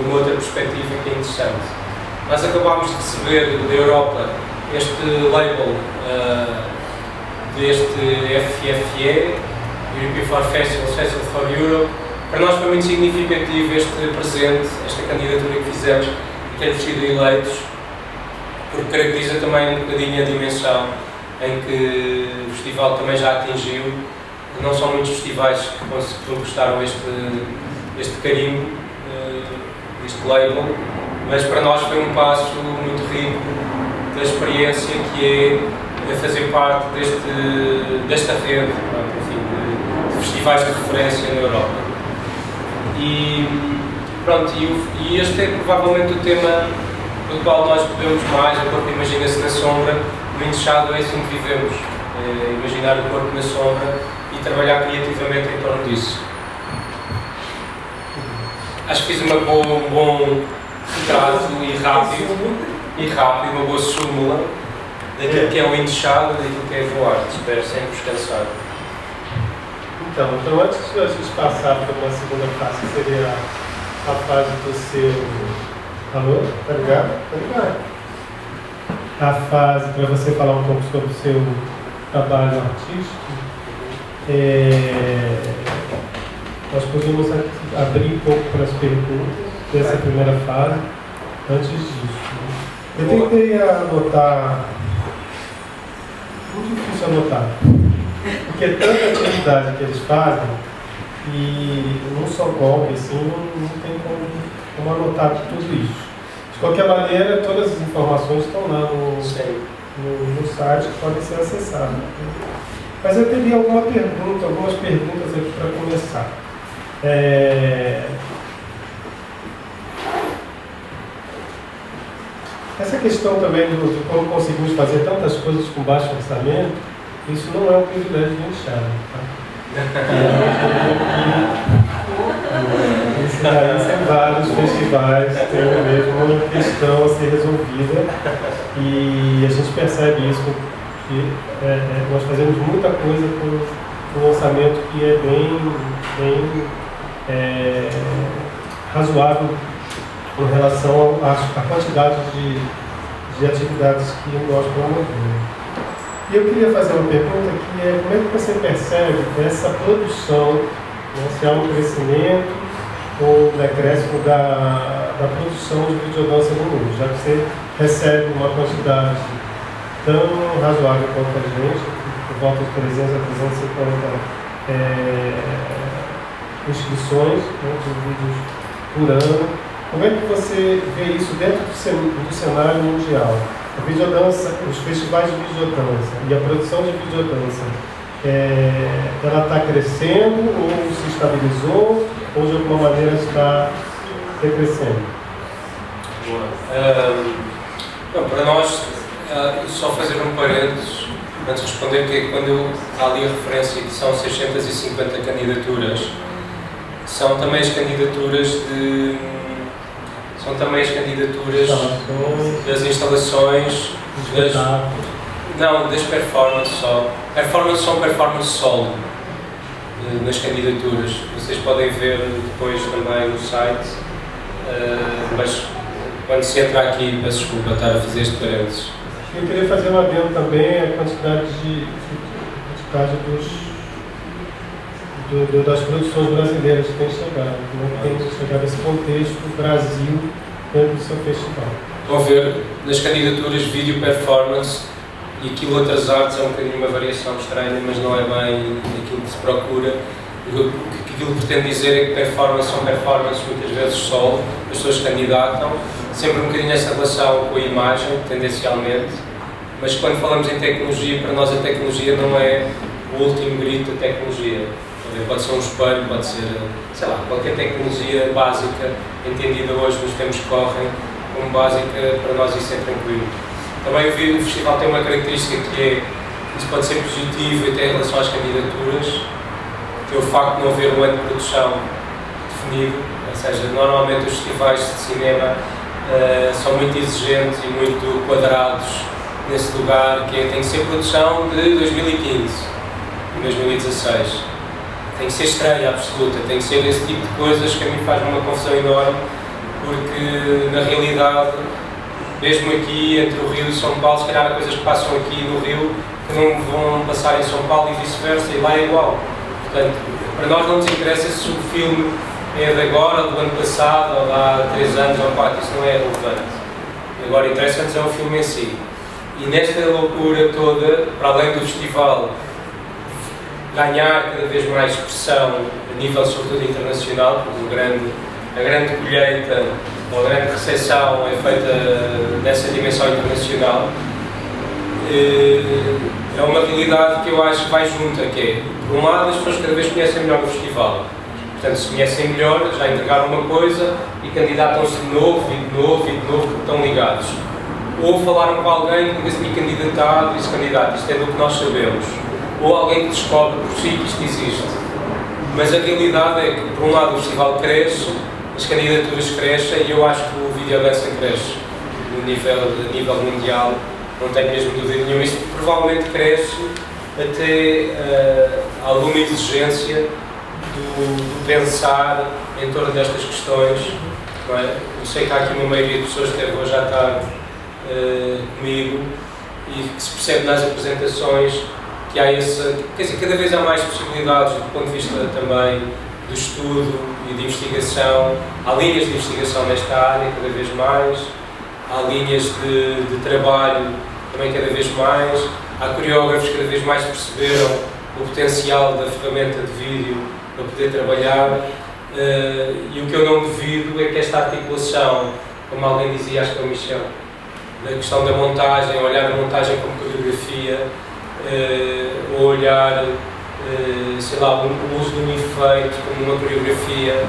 Speaker 4: numa outra perspectiva que é interessante. Nós acabámos de receber da Europa este label deste FFE, European Folk Festival, Festival for Europe. Para nós foi muito significativo este presente, esta candidatura que fizemos e termos sido eleitos, porque caracteriza também um bocadinho a dimensão em que o festival também já atingiu. Não são muitos festivais que conquistaram este carimbo, este label, mas para nós foi um passo muito rico da experiência que é fazer parte desta rede, enfim, de festivais de referência na Europa. E pronto, e este é provavelmente o tema do qual nós podemos mais, o corpo imagina-se na sombra. O Enxada é assim que vivemos, imaginar o corpo na sombra e trabalhar criativamente em torno disso. Acho que fiz um bom retrato e rápido, uma boa súmula daquilo que é o Enxada, daquilo que é voar. Espero sempre descansar.
Speaker 3: Então antes de a gente passar para uma segunda fase, que seria a fase do seu... Alô? Tá ligado? Tá ligado. A fase para você falar um pouco sobre o seu trabalho artístico. Nós podemos abrir um pouco para as perguntas dessa primeira fase, antes disso. Eu tentei anotar, muito difícil anotar, porque é tanta atividade que eles fazem e num só golpe, assim, não tem como anotar tudo isso. De qualquer maneira, todas as informações estão lá no site que podem ser acessadas. Mas eu teria algumas perguntas aqui para começar. Essa questão também de como conseguimos fazer tantas coisas com baixo orçamento, isso não é um privilégio de Enxada, tá? Isso daí são vários festivais, tem mesmo uma questão a ser resolvida e a gente percebe isso, que nós fazemos muita coisa com um orçamento que é bem razoável em relação à quantidade de atividades que nós promovemos. E eu queria fazer uma pergunta que é: como é que você percebe essa produção, né, se há um crescimento ou decréscimo da produção de videodança no mundo, já que você recebe uma quantidade tão razoável quanto a gente, por volta de 300 a 350 inscrições, né, de vídeos por ano. Como é que você vê isso dentro do cenário mundial? A videodança, os festivais de videodança e a produção de videodança, ela está crescendo ou se estabilizou ou de alguma maneira está decrescendo?
Speaker 4: Para nós, só fazer um parênteses antes de responder, que quando há ali a referência que são 650 candidaturas, são também as candidaturas das instalações, das performances só. Performances são performance solo nas candidaturas. Vocês podem ver depois também no site, mas quando se entra aqui, peço desculpa estar a fazer este parênteses.
Speaker 3: Eu queria fazer um adendo também à quantidade das produções brasileiras que têm chegado. Tem chegado esse contexto Brasil dentro do seu festival.
Speaker 4: Vão ver nas candidaturas vídeo performance e aquilo outras artes é um bocadinho uma variação estranha, mas não é bem aquilo que se procura. O que aquilo pretende dizer é que performance são performances muitas vezes solo, as pessoas candidatam, sempre um bocadinho essa relação com a imagem, tendencialmente, mas quando falamos em tecnologia, para nós a tecnologia não é o último grito da tecnologia. Pode ser um espelho, pode ser, sei lá, qualquer tecnologia básica, entendida hoje nos tempos que correm, como básica, para nós isso é tranquilo. Também o festival tem uma característica que é, isso pode ser positivo até em relação às candidaturas, que é o facto de não haver um ano de produção definido, ou seja, normalmente os festivais de cinema são muito exigentes e muito quadrados nesse lugar, que é, tem que ser produção de 2015 e 2016. Tem que ser estreia absoluta, tem que ser esse tipo de coisas que a mim faz uma confusão enorme, porque na realidade, mesmo aqui entre o Rio e São Paulo, se calhar há coisas que passam aqui no Rio que não vão passar em São Paulo e vice-versa, e lá é igual. Portanto, para nós não nos interessa se o filme é de agora, do ano passado, ou de há 3 anos ou 4, isso não é relevante. Agora interessa-nos é o filme em si. E nesta loucura toda, para além do festival ganhar cada vez mais expressão a nível sobretudo internacional, porque a grande colheita ou a grande recepção é feita nessa dimensão internacional, é uma realidade que eu acho que vai junta, que é, por um lado, as pessoas cada vez conhecem melhor o festival. Portanto, se conhecem melhor, já entregaram uma coisa e candidatam-se de novo, e de novo, e de novo, porque estão ligados. Ou falaram com alguém que nunca se tinha candidatado e se candidata, isto é do que nós sabemos. Ou alguém que descobre por si que isto existe. Mas a realidade é que, por um lado, o festival cresce, as candidaturas crescem e eu acho que o videodança cresce a nível mundial, não tenho mesmo dúvida nenhuma. Isso provavelmente cresce até alguma exigência do pensar em torno destas questões. Não é? Eu sei que há aqui uma maioria de pessoas que esteve hoje à tarde comigo e que se percebe nas apresentações que há quer dizer, cada vez há mais possibilidades do ponto de vista também do estudo e de investigação. Há linhas de investigação nesta área cada vez mais, há linhas de trabalho também cada vez mais, há coreógrafos que cada vez mais perceberam o potencial da ferramenta de vídeo para poder trabalhar, e o que eu não duvido é que esta articulação, como alguém dizia, acho que é o Michel, da questão da montagem, olhar a montagem como coreografia, ou olhar, sei lá, o uso de um efeito como uma coreografia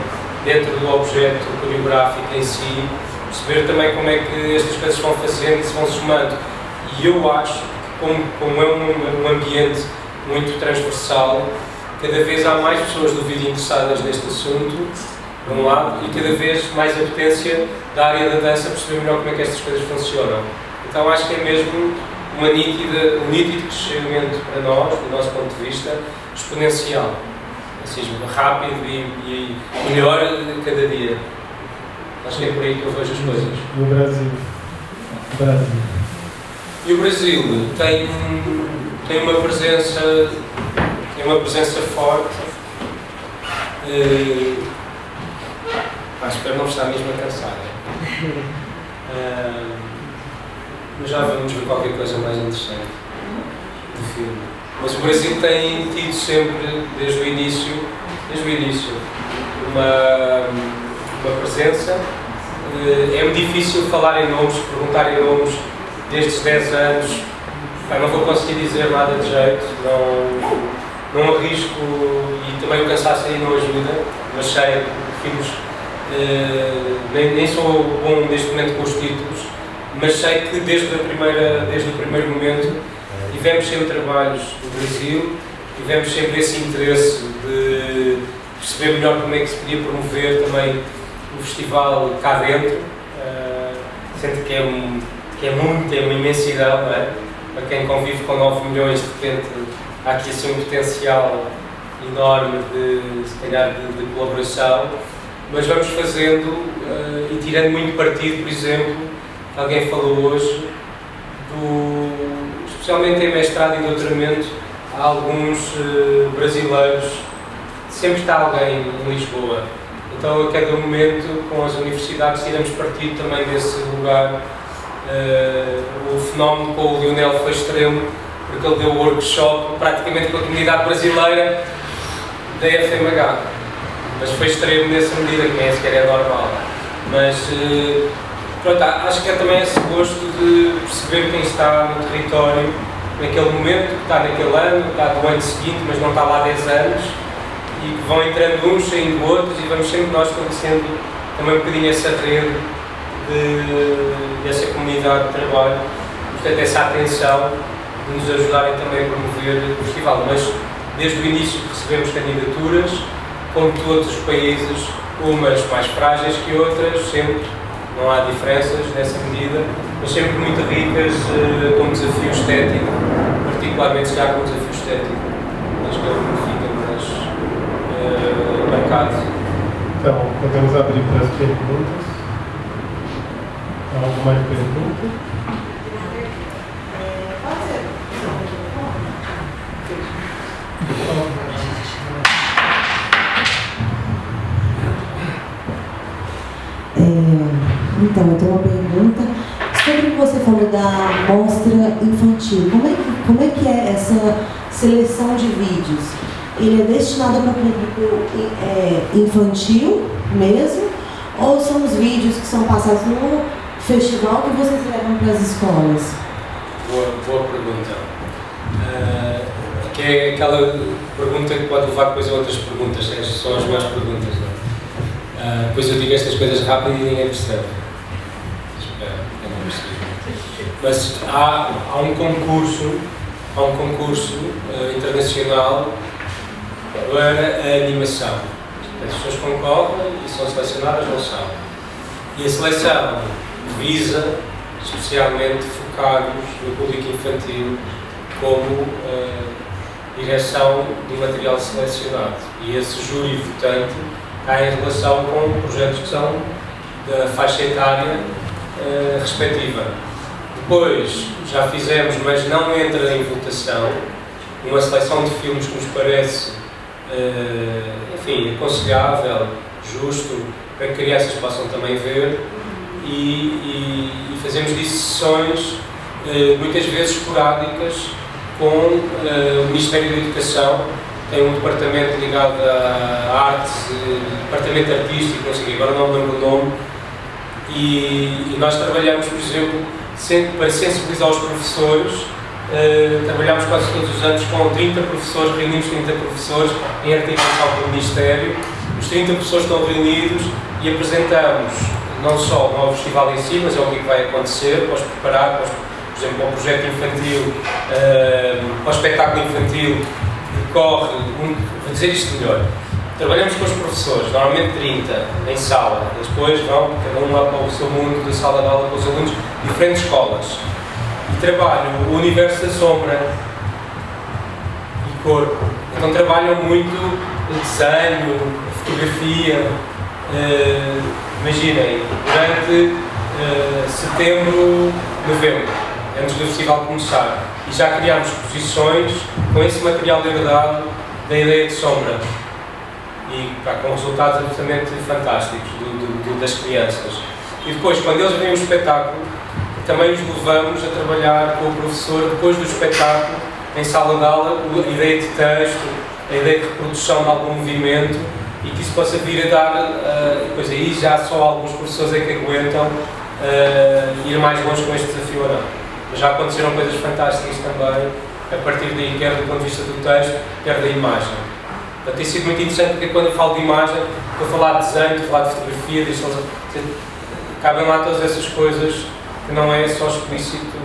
Speaker 4: dentro do objeto coreográfico em si, perceber também como é que estas coisas se vão fazendo e se vão somando. E eu acho que, como é um ambiente muito transversal, cada vez há mais pessoas do vídeo interessadas neste assunto, por um lado, e cada vez mais a potência da área da dança perceber melhor como é que estas coisas funcionam. Então acho que é mesmo um nítido crescimento para nós, do nosso ponto de vista, exponencial. Ou seja, rápido e melhor cada dia. Acho que é por aí que eu vejo as coisas.
Speaker 3: E o Brasil?
Speaker 4: E o Brasil tem uma presença forte. Espero não estar mesmo a cansar. Mas já vamos ver qualquer coisa mais interessante do filme. Mas o Brasil tem tido sempre, desde o início, uma presença. É-me difícil falar em nomes, perguntar em nomes destes 10 anos. Não vou conseguir dizer nada de jeito, não arrisco, e também o cansaço aí não ajuda, mas sei que filmes, nem sou bom neste momento com os títulos, mas sei que desde o primeiro momento tivemos sempre trabalhos no Brasil, tivemos sempre esse interesse de perceber melhor como é que se podia promover também o festival cá dentro, sendo que é uma imensidão, não é? Para quem convive com 9 milhões, de repente há aqui assim um potencial enorme se calhar de colaboração, mas vamos fazendo e tirando muito partido, por exemplo, alguém falou hoje, especialmente em mestrado e doutoramento, há alguns brasileiros, sempre está alguém em Lisboa. Então, a cada momento, com as universidades, tiramos partido também desse lugar. O fenómeno com o Lionel foi extremo, porque ele deu workshop praticamente com a comunidade brasileira da FMH. Mas foi extremo nessa medida, que nem sequer é normal. Mas, pronto, acho que é também esse gosto de perceber quem está no território naquele momento, que está naquele ano, que está no ano seguinte, mas não está lá há 10 anos, e que vão entrando uns, saindo outros, e vamos sempre nós estabelecendo também um bocadinho essa rede dessa comunidade de trabalho, portanto essa atenção de nos ajudarem também a promover o festival. Mas desde o início recebemos candidaturas, como todos os países, umas mais frágeis que outras, sempre, não há diferenças nessa medida, mas sempre muito ricas, com desafio estético, particularmente já com desafio estético, acho que é o que fica marcado.
Speaker 3: Então, podemos abrir para as perguntas. Alguma mais pergunta?
Speaker 5: Então, eu tenho uma pergunta sobre o que você falou da mostra infantil. Como é que é essa seleção de vídeos? Ele é destinado para o público infantil mesmo? Ou são os vídeos que são passados no festival que vocês levam para as escolas?
Speaker 4: Boa pergunta. Que é aquela pergunta que pode levar depois a outras perguntas, são as melhores perguntas, não é? Depois eu digo estas coisas rápido e ninguém percebe. Mas há um concurso internacional para a animação. As pessoas concorrem e são selecionadas, não são. E a seleção visa especialmente focados no público infantil como direção do material selecionado. E esse júri votante está em relação com projetos que são da faixa etária respectiva. Depois já fizemos, mas não entra em votação, uma seleção de filmes que nos parece aconselhável, justo, para que crianças possam também ver, e fazemos sessões muitas vezes esporádicas com o Ministério da Educação. Tem um departamento ligado a artes, departamento artístico, não sei, agora não me lembro o nome, e nós trabalhamos, por exemplo, para sensibilizar os professores. Trabalhamos quase todos os anos com 30 professores, reunimos 30 professores em articulação com o Ministério. Os 30 professores estão reunidos e apresentamos não só o novo festival em si, mas é o que vai acontecer, para os preparar, por exemplo, para o projeto infantil, para o espetáculo infantil, decorre, vou dizer isto melhor, trabalhamos com os professores, normalmente 30 em sala, eles depois vão, cada um lá para o seu mundo da sala de aula com os alunos, diferentes escolas. E trabalho o universo da sombra e corpo. Então trabalham muito o desenho, a fotografia. Imaginem, durante setembro, novembro, antes do festival começar, e já criámos exposições com esse material herdado da ideia de sombra. E com resultados absolutamente fantásticos das crianças. E depois, quando eles veem o espetáculo, também os levamos a trabalhar com o professor, depois do espetáculo, em sala de aula, a ideia de texto, a ideia de reprodução de algum movimento, e que isso possa vir a dar, depois aí já só alguns professores é que aguentam ir mais longe com este desafio ou não. Mas já aconteceram coisas fantásticas também, a partir daí, quer do ponto de vista do texto, quer da imagem. Portanto, tem sido muito interessante, porque quando eu falo de imagem, estou a falar de desenho, estou a falar de fotografia, cabem lá todas essas coisas, que não é só explícito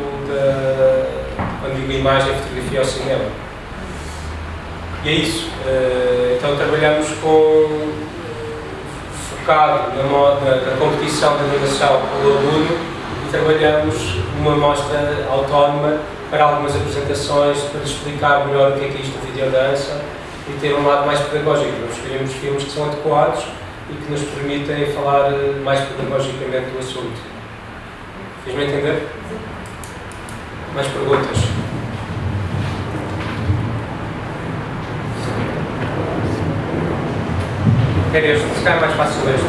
Speaker 4: quando digo imagem, fotografia ou cinema. E é isso. Então trabalhamos focado na competição de inovação pelo aluno e trabalhamos uma mostra autónoma para algumas apresentações, para explicar melhor o que é isto da videodança e ter um lado mais pedagógico. Nós escolhemos filmes que são adequados e que nos permitem falar mais pedagogicamente do assunto. Fez-me entender? Mais perguntas? Quer este? Se calhar é mais fácil este.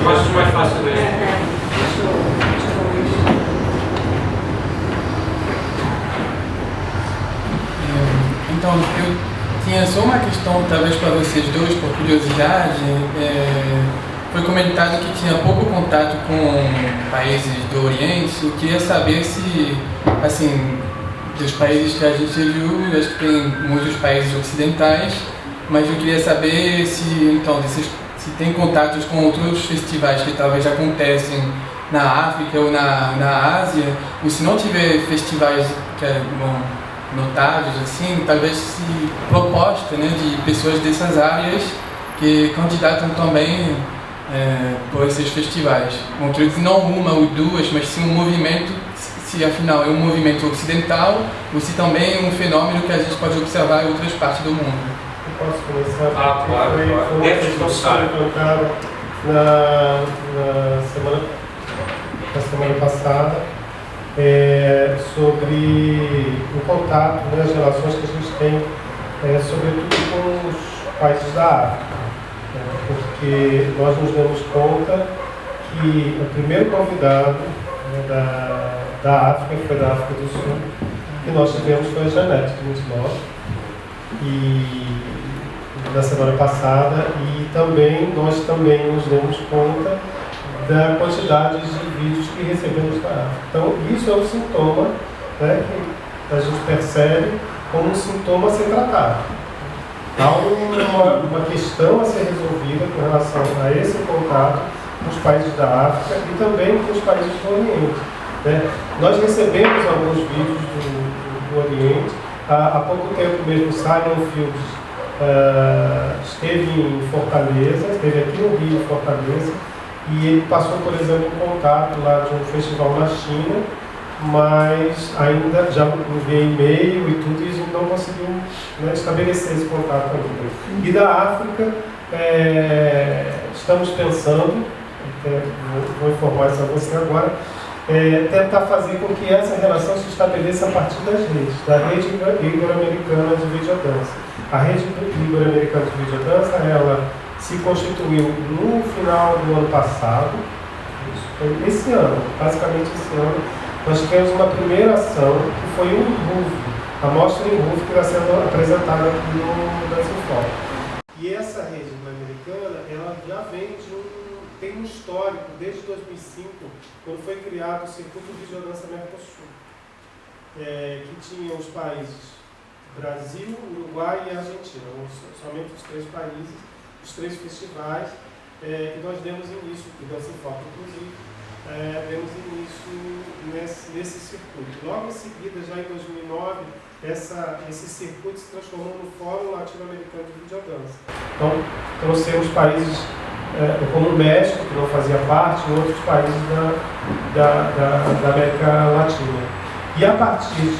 Speaker 4: Mostras mais fácil este.
Speaker 6: Então, eu tinha só uma questão, talvez para vocês dois, por curiosidade. Foi comentado que tinha pouco contato com países do Oriente. Eu queria saber se, assim, dos países que a gente viu, eu acho que tem muitos países ocidentais, mas eu queria saber se, então, se tem contatos com outros festivais que talvez acontecem na África ou na Ásia, ou se não tiver festivais que notáveis, assim, talvez se proposta, né, de pessoas dessas áreas que candidatam também por esses festivais. Bom, quero dizer, não uma ou duas, mas sim um movimento, se afinal é um movimento ocidental, ou se também é um fenômeno que a gente pode observar em outras partes do mundo.
Speaker 3: Eu posso começar?
Speaker 4: Claro.
Speaker 3: Deve começar. Na semana passada, sobre o contato, né, as relações que a gente tem, sobretudo com os países da África. Porque nós nos damos conta que o primeiro convidado, né, da África, que foi da África do Sul, que nós tivemos foi a Janete Kinsmore, e na semana passada, e nós também nos demos conta da quantidade de vídeos que recebemos da África. Então, isso é um sintoma, né, que a gente percebe como um sintoma a ser tratado. Há uma questão a ser resolvida com relação a esse contato com os países da África e também com os países do Oriente. Né? Nós recebemos alguns vídeos do Oriente. Há pouco tempo mesmo, Simon Fields esteve em Fortaleza, esteve aqui no Rio, em Fortaleza, e ele passou, por exemplo, um contato lá de um festival na China, mas ainda já enviei e-mail e tudo, e a gente não conseguiu, né, estabelecer esse contato ainda. E da África, estamos pensando, vou informar isso a você agora, tentar fazer com que essa relação se estabeleça a partir das redes, da Rede Ibero-Americana de Videodança. A Rede Ibero-Americana de Videodança, ela se constituiu no final do ano passado, isso foi esse ano, basicamente esse ano. Nós tivemos uma primeira ação que foi um RUV, a mostra em RUV que está sendo apresentada aqui no Dancinfo. E essa rede ibero-americana, ela já vem tem um histórico desde 2005, quando foi criado o Circuito de Videodança Mercosul, que tinha os países Brasil, Uruguai e Argentina, somente os três países, os três festivais, que nós demos início, o Dancinfo inclusive, demos início nesse circuito. Logo em seguida, já em 2009, esse circuito se transformou no Fórum Latino-Americano de Videodança. Então, trouxemos países como o México, que não fazia parte, e outros países da América Latina. E a partir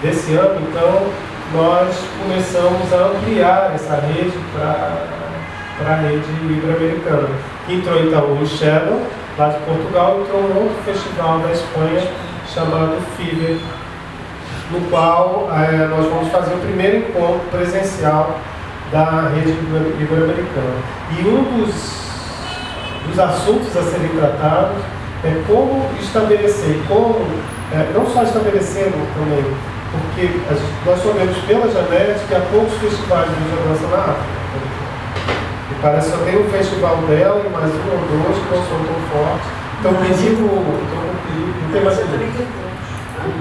Speaker 3: desse ano, então, nós começamos a ampliar essa rede para a rede ibero-americana. Entrou então o Shadow, lá de Portugal, entrou um outro festival da Espanha chamado FIBER, no qual nós vamos fazer o primeiro encontro presencial da rede ibero-americana. E um dos assuntos a serem tratados é como estabelecer, não só estabelecendo também, porque nós sabemos pela Janete que há poucos festivais de videodança na África. E parece que só tem um festival dela e mais um ou dois que não são tão fortes. Então, não tem mais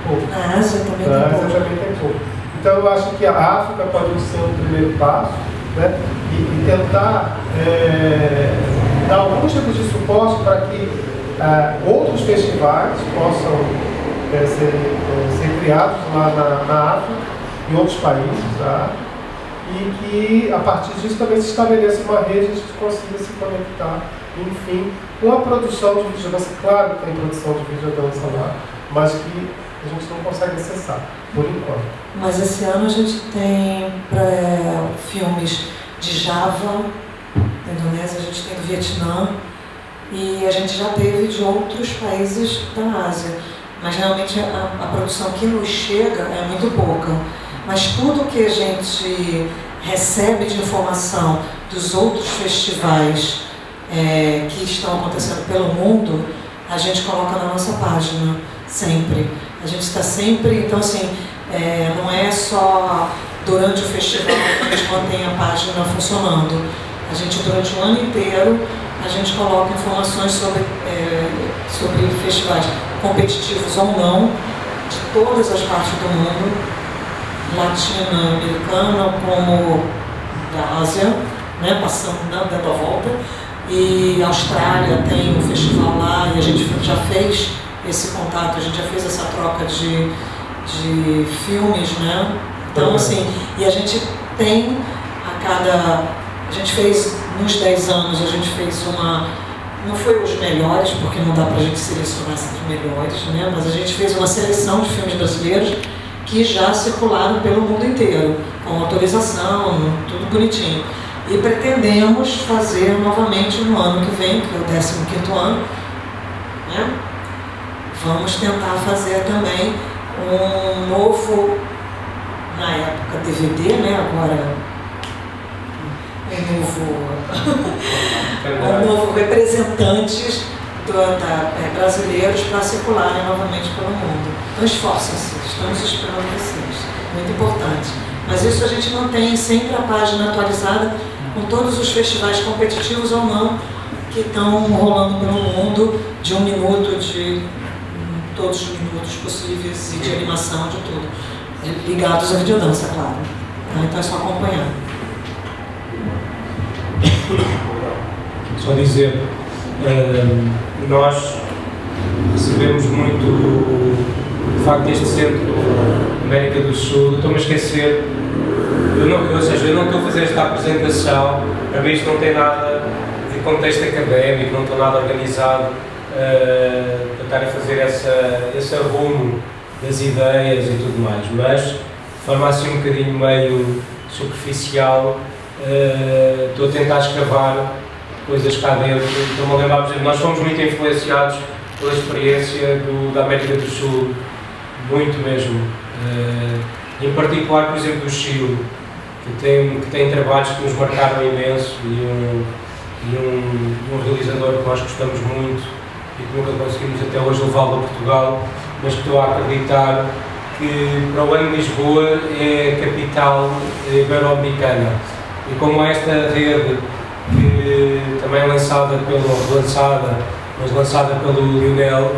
Speaker 3: pouco.
Speaker 1: A Ásia também tem pouco.
Speaker 3: Então, eu acho que a África pode ser um primeiro passo, né? E tentar dar alguns tipos de suporte para que outros festivais possam ser criados lá na África em outros países, tá? E que a partir disso também se estabeleça uma rede e a gente consiga se conectar, enfim, com a produção de videodança. Claro que tem produção de videodança lá, mas que a gente não consegue acessar, por enquanto.
Speaker 1: Mas esse ano a gente tem filmes de Java, da Indonésia, a gente tem do Vietnã, e a gente já teve de outros países da Ásia. Mas realmente a produção que nos chega é muito pouca. Mas tudo que a gente recebe de informação dos outros festivais que estão acontecendo pelo mundo, a gente coloca na nossa página, sempre. A gente está sempre, então assim, não é só durante o festival que a gente mantém a página funcionando. A gente, durante o ano inteiro, a gente coloca informações sobre festivais competitivos ou não, de todas as partes do mundo, latino-americana como da Ásia, né, passando dando a volta. E a Austrália tem um festival lá e a gente já fez esse contato, a gente já fez essa troca de filmes, né? Então, assim, e a gente tem a gente fez, nos 10 anos, a gente fez não foi os melhores, porque não dá pra gente selecionar esses melhores, né? Mas a gente fez uma seleção de filmes brasileiros que já circularam pelo mundo inteiro, com autorização, tudo bonitinho. E pretendemos fazer novamente no ano que vem, que é o 15º ano, né? Vamos tentar fazer também um novo, na época DVD, né? Agora um novo representantes brasileiros para circularem novamente pelo mundo. Então esforcem-se, estamos esperando vocês, muito importante. Mas isso a gente mantém sempre a página atualizada com todos os festivais competitivos ou não que estão rolando pelo mundo, de 1 minuto, de todos os minutos possíveis e de animação, de tudo. Ligados à videodança, claro. Então é só acompanhar.
Speaker 4: Só dizer, nós recebemos muito o facto deste centro América do Sul. Estou-me a esquecer, eu não estou a fazer esta apresentação, para mim isto não tem nada de contexto académico, não estou nada organizado para estar a fazer esse arrumo das ideias e tudo mais, mas de forma assim um bocadinho meio superficial, estou a tentar escavar coisas cá dentro. Estou-me a lembrar, por exemplo, nós fomos muito influenciados pela experiência da América do Sul, muito mesmo. Em particular, por exemplo, do Chile, que tem trabalhos que nos marcaram imenso, e um realizador que nós gostamos muito e que nunca conseguimos até hoje levá-lo a Portugal, mas que estou a acreditar que para o ano de Lisboa é a capital ibero-americana. E como esta rede, que também é lançada pelo Lionel,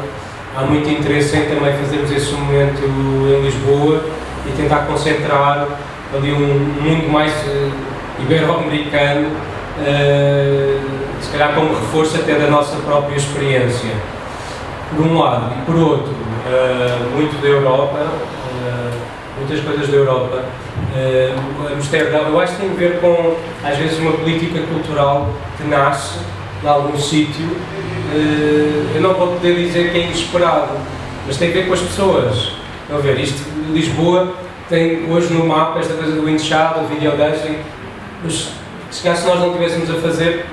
Speaker 4: há muito interesse em também fazermos esse momento em Lisboa e tentar concentrar ali um mundo mais ibero-americano, se calhar como reforço até da nossa própria experiência, por um lado, e por outro, muito da Europa, muitas coisas da Europa. Amsterdão, eu acho que tem a ver com, às vezes, uma política cultural que nasce em algum sítio. Eu não vou poder dizer que é inesperado, mas tem a ver com as pessoas. Estão a ver, isto, Lisboa tem hoje no mapa esta coisa do Inchado, do videodancing, mas se calhar se nós não estivéssemos a fazer,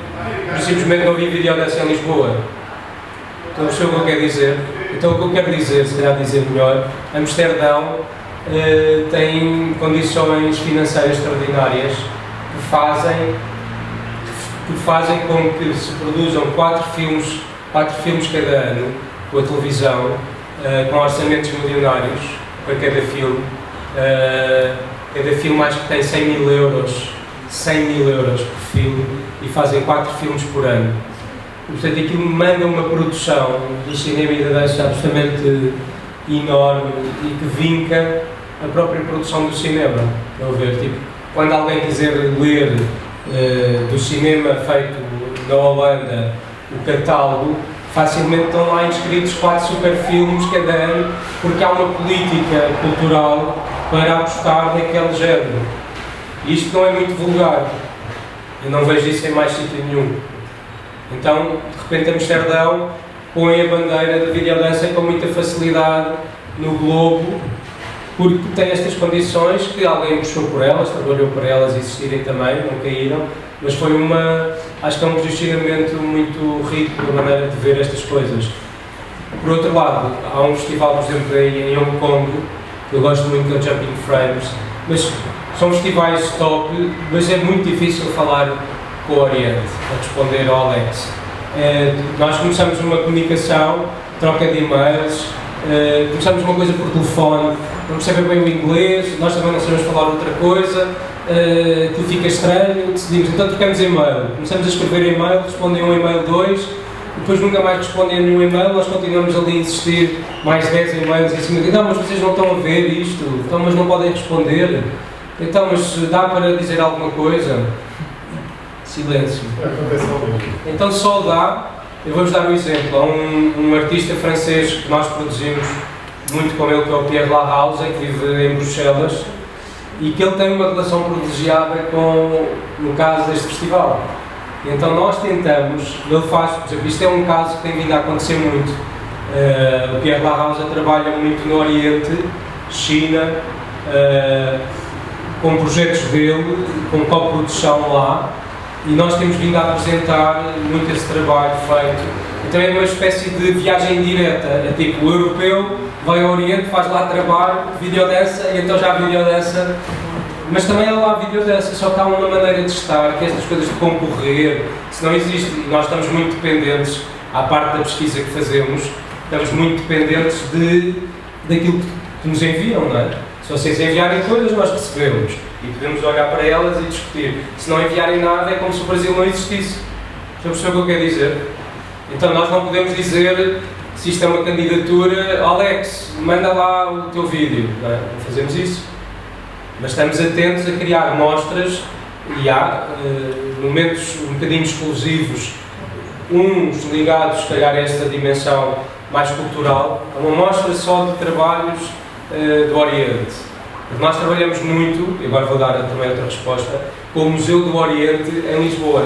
Speaker 4: simplesmente não havia videodancing em Lisboa. Então, o que eu quero dizer? Então, o que eu quero dizer, se calhar dizer melhor, Amsterdão tem condições financeiras extraordinárias que fazem com que se produzam 4 filmes cada ano com a televisão, com orçamentos milionários para cada filme. Cada filme acho que tem 100 mil euros por filme, e fazem 4 filmes por ano. Portanto, aquilo manda uma produção do cinema e da dança absolutamente enorme e que vinca a própria produção do cinema. Estão a ver? Tipo, quando alguém quiser ler do cinema feito na Holanda o catálogo, facilmente estão lá inscritos 4 super filmes cada ano, porque há uma política cultural para apostar naquele género. Isto não é muito vulgar. Eu não vejo isso em mais sítio nenhum. Então, de repente, Amsterdão põe a bandeira da videodança com muita facilidade no globo, porque tem estas condições que alguém puxou por elas, trabalhou por elas existirem também, não caíram, mas foi acho que é um posicionamento muito rico na maneira de ver estas coisas. Por outro lado, há um festival, por exemplo, em Hong Kong, que eu gosto muito, que é o Jumping Frames, mas são festivais top, mas é muito difícil falar com o Oriente, a responder ao Alex. Nós começamos uma comunicação, troca de e-mails, começamos uma coisa por telefone, não percebem bem o inglês, nós também não sabemos falar outra coisa, tudo fica estranho, decidimos, então trocamos e-mail, começamos a escrever e-mail, respondem um e-mail 2, depois nunca mais respondem a nenhum e-mail, nós continuamos ali a insistir mais 10 e-mails e assim, não, mas vocês não estão a ver isto, então, mas não podem responder, então, mas dá para dizer alguma coisa? Silêncio. Então só dá, eu vou-vos dar um exemplo, há um artista francês que nós produzimos muito com ele, que é o Pierre Lahause, que vive em Bruxelas, e que ele tem uma relação privilegiada com, no caso deste festival. Então nós tentamos, ele faz, por exemplo, isto é um caso que tem vindo a acontecer muito, o Pierre Lahause trabalha muito no Oriente, China, com projetos dele, com coprodução lá, e nós temos vindo a apresentar muito esse trabalho feito. Então é uma espécie de viagem direta, é tipo o europeu vai ao Oriente, faz lá trabalho, videodança, e então já há videodança, mas também há lá videodança, só que há uma maneira de estar, que é estas coisas de concorrer, se não existe, e nós estamos muito dependentes, à parte da pesquisa que fazemos, estamos muito dependentes daquilo que nos enviam, não é? Se vocês enviarem coisas, nós recebemos e podemos olhar para elas e discutir. Se não enviarem nada, é como se o Brasil não existisse. Já percebeu o que eu quero dizer? Então nós não podemos dizer, se isto é uma candidatura, Alex, manda lá o teu vídeo. Não fazemos isso. Mas estamos atentos a criar mostras e há momentos um bocadinho exclusivos, uns ligados, se calhar, a esta dimensão mais cultural. É uma mostra só de trabalhos do Oriente. Porque nós trabalhamos muito, e agora vou dar também outra resposta, com o Museu do Oriente em Lisboa.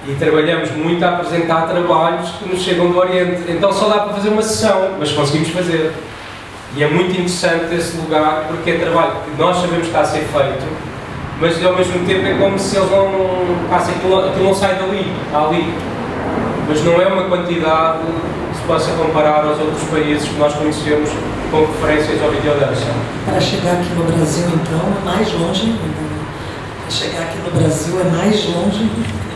Speaker 4: E trabalhamos muito a apresentar trabalhos que nos chegam do Oriente. Então só dá para fazer uma sessão, mas conseguimos fazer. E é muito interessante esse lugar, porque é trabalho que nós sabemos que está a ser feito, mas ao mesmo tempo é como se eles não... aquilo não sai dali, está ali. Mas não é uma quantidade que se possa comparar aos outros países que nós conhecemos com referências ao videodança.
Speaker 1: Para chegar aqui no Brasil, então, é mais longe ainda. Para chegar aqui no Brasil é mais longe ainda.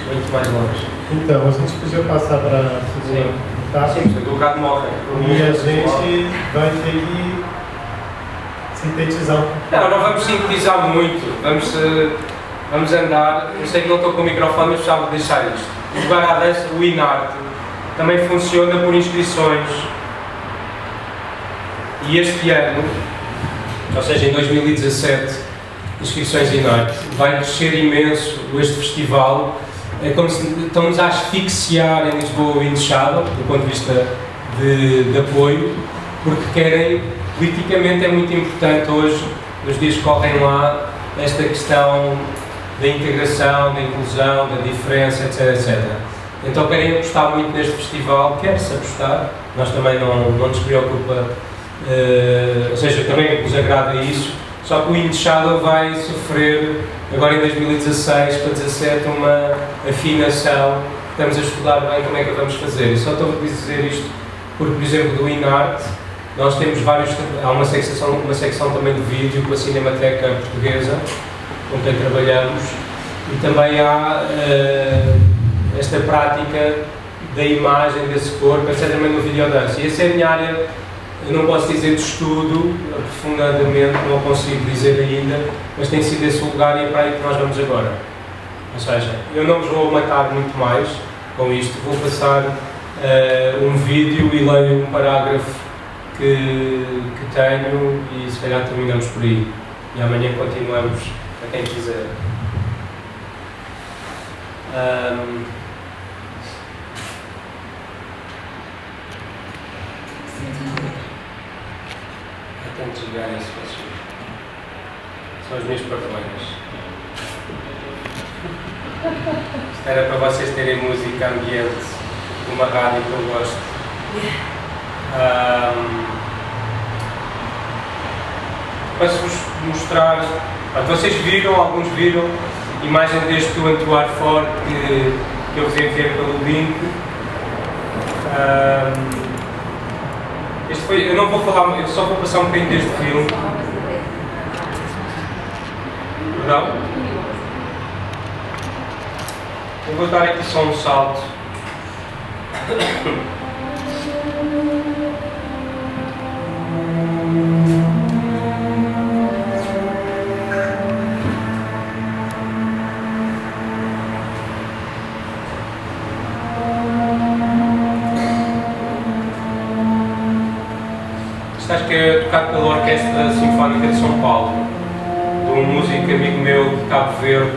Speaker 4: Muito mais longe.
Speaker 3: Então, a gente podia passar para a segunda etapa.
Speaker 4: Sim, o bocado morre.
Speaker 3: E a gente vai ter que sintetizar.
Speaker 4: Não vamos sintetizar muito. Vamos andar. Eu sei que não estou com o microfone, mas precisava de deixar isto. O lugar à dança, o INARTE, também funciona por inscrições. E este ano, ou seja, em 2017, inscrições INARTE, vai crescer imenso este festival. É como se estamos a asfixiar em Lisboa o Indexado, do ponto de vista de apoio, porque querem, politicamente é muito importante hoje, nos dias que correm lá, esta questão da integração, da inclusão, da diferença, etc, etc. Então querem apostar muito neste festival, quer-se apostar, nós também não nos preocupa, ou seja, também nos agrada isso, só que o Indexado vai sofrer, agora em 2016 para 2017, uma afinação, estamos a estudar bem como é que vamos fazer. E só estou a dizer isto porque, por exemplo, do INARTE, nós temos há uma secção também de vídeo com a Cinemateca Portuguesa, com quem trabalhamos, e também há esta prática da imagem, desse corpo, etc. também no videodança. E essa é a minha área, eu não posso dizer de estudo, aprofundadamente, não consigo dizer ainda, mas tem sido esse lugar e é para aí que nós vamos agora. Ou seja, eu não vos vou matar muito mais com isto, vou passar um vídeo e leio um parágrafo que tenho e se calhar terminamos por aí. E amanhã continuamos a quem quiser. Tenho de desligar isso, são as minhas partilhas. Isto era para vocês terem música ambiente de uma rádio que eu gosto. Para-vos mostrar, vocês viram, alguns viram, imagem deste Antoine Ford que eu vos enviei pelo link. Este foi, eu não vou falar, eu só vou passar um bocadinho deste filme. Perdão? Eu vou dar aqui só um salto. Acho que é tocado pela Orquestra Sinfónica de São Paulo, de um músico amigo meu de Cabo Verde,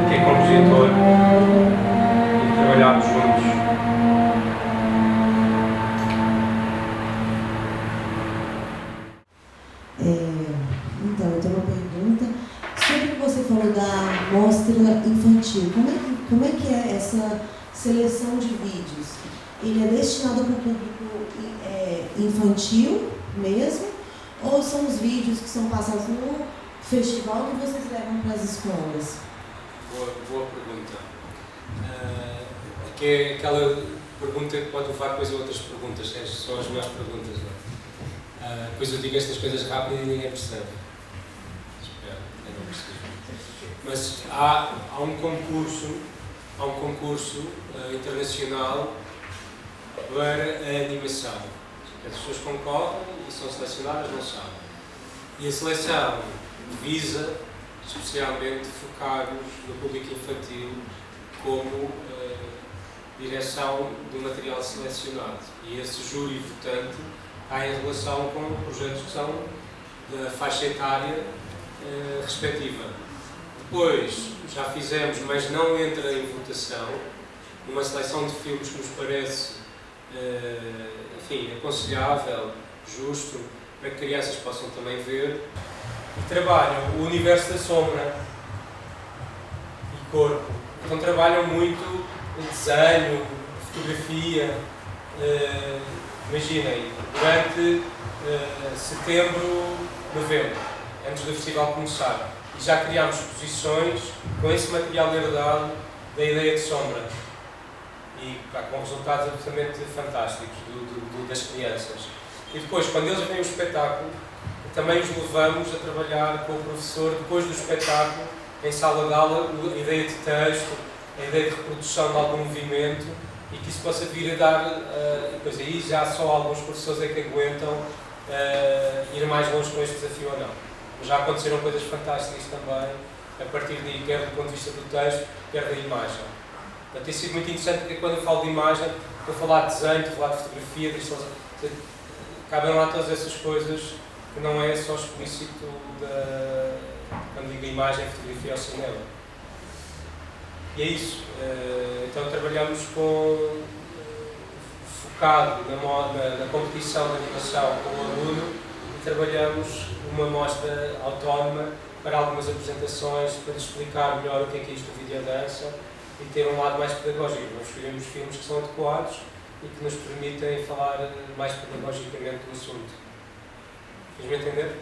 Speaker 4: que é compositor, e trabalhámos juntos.
Speaker 5: Então, eu tenho uma pergunta sobre o que você falou da mostra infantil. Como é que é essa seleção de vídeos? Ele é destinado para o público infantil mesmo? Ou são os vídeos que são passados no festival que vocês levam para as escolas?
Speaker 4: Boa pergunta. Que é aquela pergunta que pode levar depois a outras perguntas, são as melhores perguntas, não é? Depois eu digo estas coisas rápido e ninguém percebe. Espero, eu não percebo. Mas há um concurso internacional para a animação. As pessoas concorrem e são selecionadas, não sabem. E a seleção visa especialmente focar-nos no público infantil como direção do material selecionado. E esse júri votante está em relação com projetos que são da faixa etária respectiva. Depois, já fizemos, mas não entra em votação, uma seleção de filmes que nos parece aconselhável, justo, para que crianças possam também ver. E trabalham o universo da sombra e corpo. Então trabalham muito o desenho, a fotografia. Imaginem, durante setembro, novembro, antes do festival começar, e já criámos exposições com esse material herdado da ideia de sombra. E com resultados absolutamente fantásticos das crianças. E depois, quando eles veem o espetáculo, também os levamos a trabalhar com o professor, depois do espetáculo, em sala de aula, a ideia de texto, a ideia de reprodução de algum movimento, e que isso possa vir a dar, depois aí já só alguns professores é que aguentam ir mais longe com este desafio ou não. Mas já aconteceram coisas fantásticas também, a partir daí, quer do ponto de vista do texto, quer da imagem. Tem sido muito interessante porque quando eu falo de imagem, estou a falar de desenho, estou a falar de fotografia, cabem lá todas essas coisas que não é só explícito quando digo imagem, fotografia ou cinema. E é isso. Então trabalhamos focado na competição de animação com o aluno e trabalhamos uma mostra autónoma para algumas apresentações, para lhes explicar melhor o que é isto de videodança e ter um lado mais pedagógico. Nós escolhemos filmes que são adequados e que nos permitem falar mais pedagogicamente do assunto. Fiz-me entender?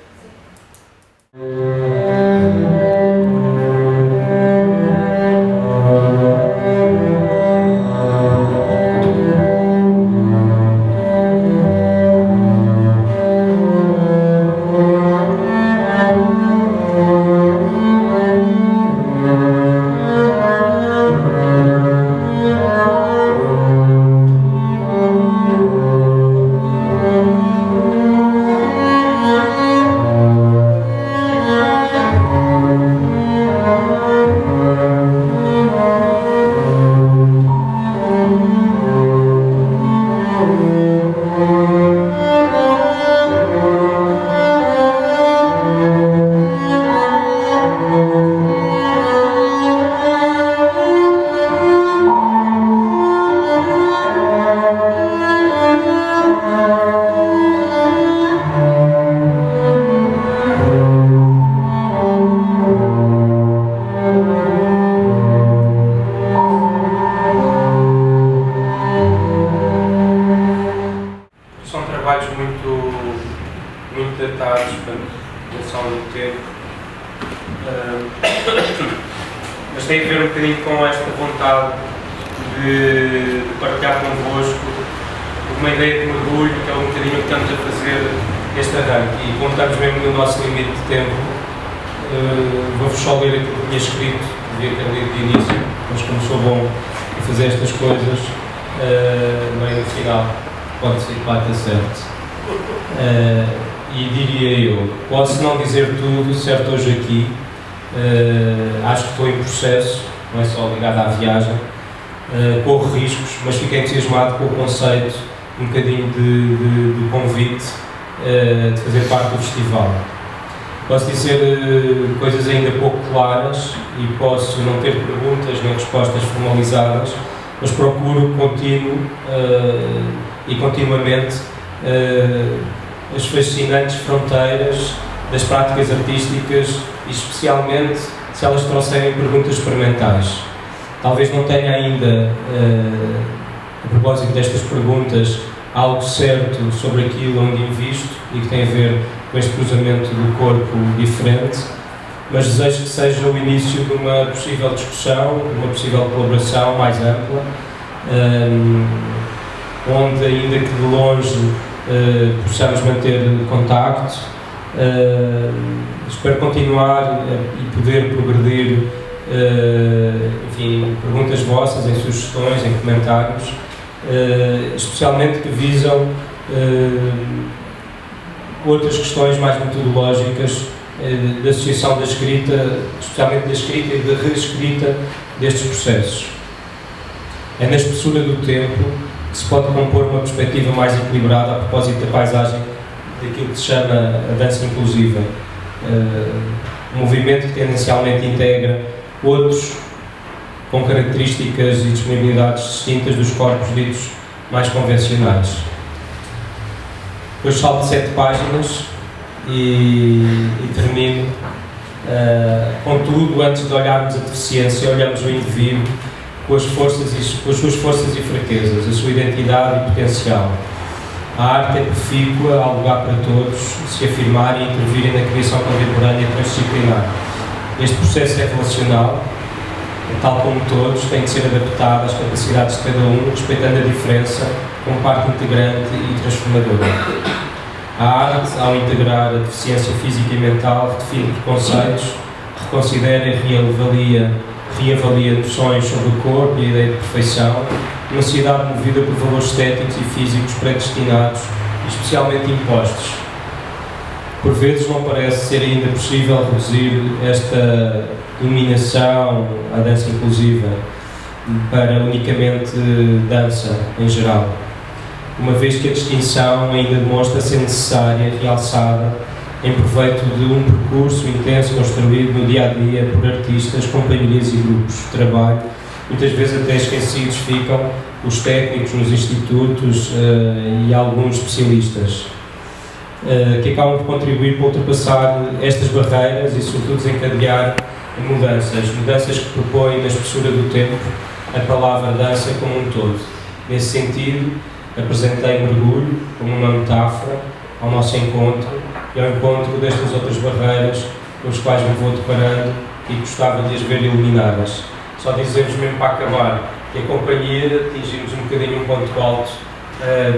Speaker 4: datados, portanto, noção do tempo. Mas tem a ver um bocadinho com esta vontade de partilhar convosco uma ideia de mergulho, que é um bocadinho o que estamos a fazer este arranque. E como estamos mesmo no nosso limite de tempo, vou-vos só ler aquilo que tinha escrito, devia ter lido de início, mas como sou bom a fazer estas coisas, meio no final, pode ser que bata certo. E diria eu, posso não dizer tudo certo hoje aqui, acho que estou em processo, não é só ligado à viagem, corro riscos, mas fiquei entusiasmado com o conceito, um bocadinho de convite de fazer parte do festival. Posso dizer coisas ainda pouco claras e posso não ter perguntas nem respostas formalizadas, mas procuro continuamente as fascinantes fronteiras das práticas artísticas e especialmente se elas trouxerem perguntas experimentais. Talvez não tenha ainda, a propósito destas perguntas, algo certo sobre aquilo onde invisto e que tem a ver com este cruzamento do corpo diferente, mas desejo que seja o início de uma possível discussão, de uma possível colaboração mais ampla, onde, ainda que de longe, possamos manter contacto. Espero continuar e poder progredir, enfim, perguntas vossas, em sugestões, em comentários, especialmente que visam outras questões mais metodológicas da associação da escrita, especialmente da escrita e da reescrita destes processos. É na espessura do tempo que se pode compor uma perspectiva mais equilibrada a propósito da paisagem daquilo que se chama a dança inclusiva, um movimento que tendencialmente integra outros com características e disponibilidades distintas dos corpos ditos mais convencionais. Depois salto 7 páginas e termino. Contudo, antes de olharmos a deficiência, olhamos o indivíduo com as suas forças e fraquezas, a sua identidade e potencial. A arte é profícua ao lugar para todos se afirmarem e intervirem na criação contemporânea transdisciplinar. Este processo é relacional, tal como todos, tem de ser adaptado às capacidades de cada um, respeitando a diferença como parte integrante e transformadora. A arte, ao integrar a deficiência física e mental, define preconceitos, reconsidera e reavalia noções sobre o corpo e a ideia de perfeição, uma sociedade movida por valores estéticos e físicos predestinados e especialmente impostos. Por vezes não parece ser ainda possível reduzir esta dominação à dança inclusiva para unicamente dança em geral, uma vez que a distinção ainda demonstra ser necessária, realçada, em proveito de um percurso intenso construído no dia-a-dia por artistas, companhias e grupos de trabalho. Muitas vezes até esquecidos ficam os técnicos nos institutos e alguns especialistas, que acabam por contribuir para ultrapassar estas barreiras e sobretudo desencadear mudanças que propõem na espessura do tempo a palavra dança como um todo. Nesse sentido, apresentei mergulho como uma metáfora ao nosso encontro e ao encontro destas outras barreiras com as quais me vou deparando e gostava de as ver eliminadas. Só dizer-vos mesmo para acabar que a companhia, atingimos um bocadinho um ponto alto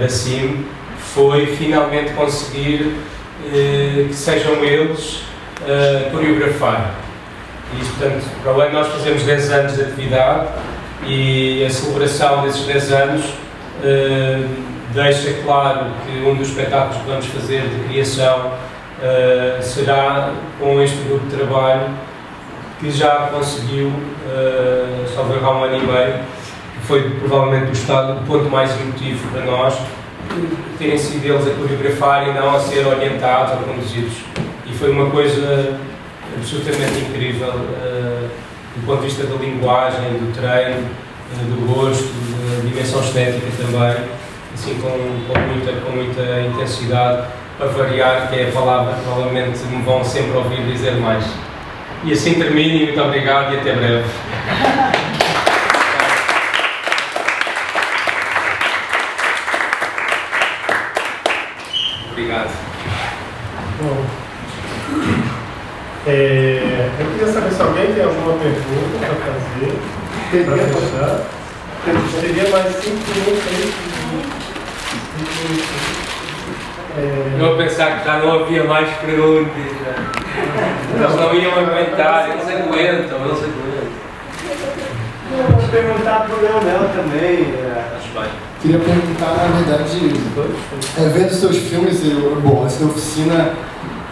Speaker 4: da CIM, foi finalmente conseguir que sejam eles coreografar. E isso, portanto, para além de nós fazemos 10 anos de atividade e a celebração desses 10 anos deixa claro que um dos espetáculos que vamos fazer de criação será com este grupo de trabalho que já conseguiu, salvo há um ano e meio, que foi provavelmente o ponto mais emotivo para nós, terem sido eles a coreografar e não a ser orientados ou conduzidos. E foi uma coisa absolutamente incrível do ponto de vista da linguagem, do treino, do gosto, da dimensão estética também, assim com muita intensidade, para variar, que é a palavra que provavelmente me vão sempre ouvir dizer mais. E assim termino e muito obrigado e até breve. Obrigado.
Speaker 3: Bom, eu queria saber se alguém tem alguma pergunta para fazer. Teria mais 5 minutos.
Speaker 4: Eu vou pensar que já não havia mais perguntas. Eles não iam aguentar, eles aguentam.
Speaker 7: Vou perguntar para o Leonel também.
Speaker 4: Acho bem.
Speaker 8: Queria perguntar, na verdade, vendo seus filmes, essa oficina,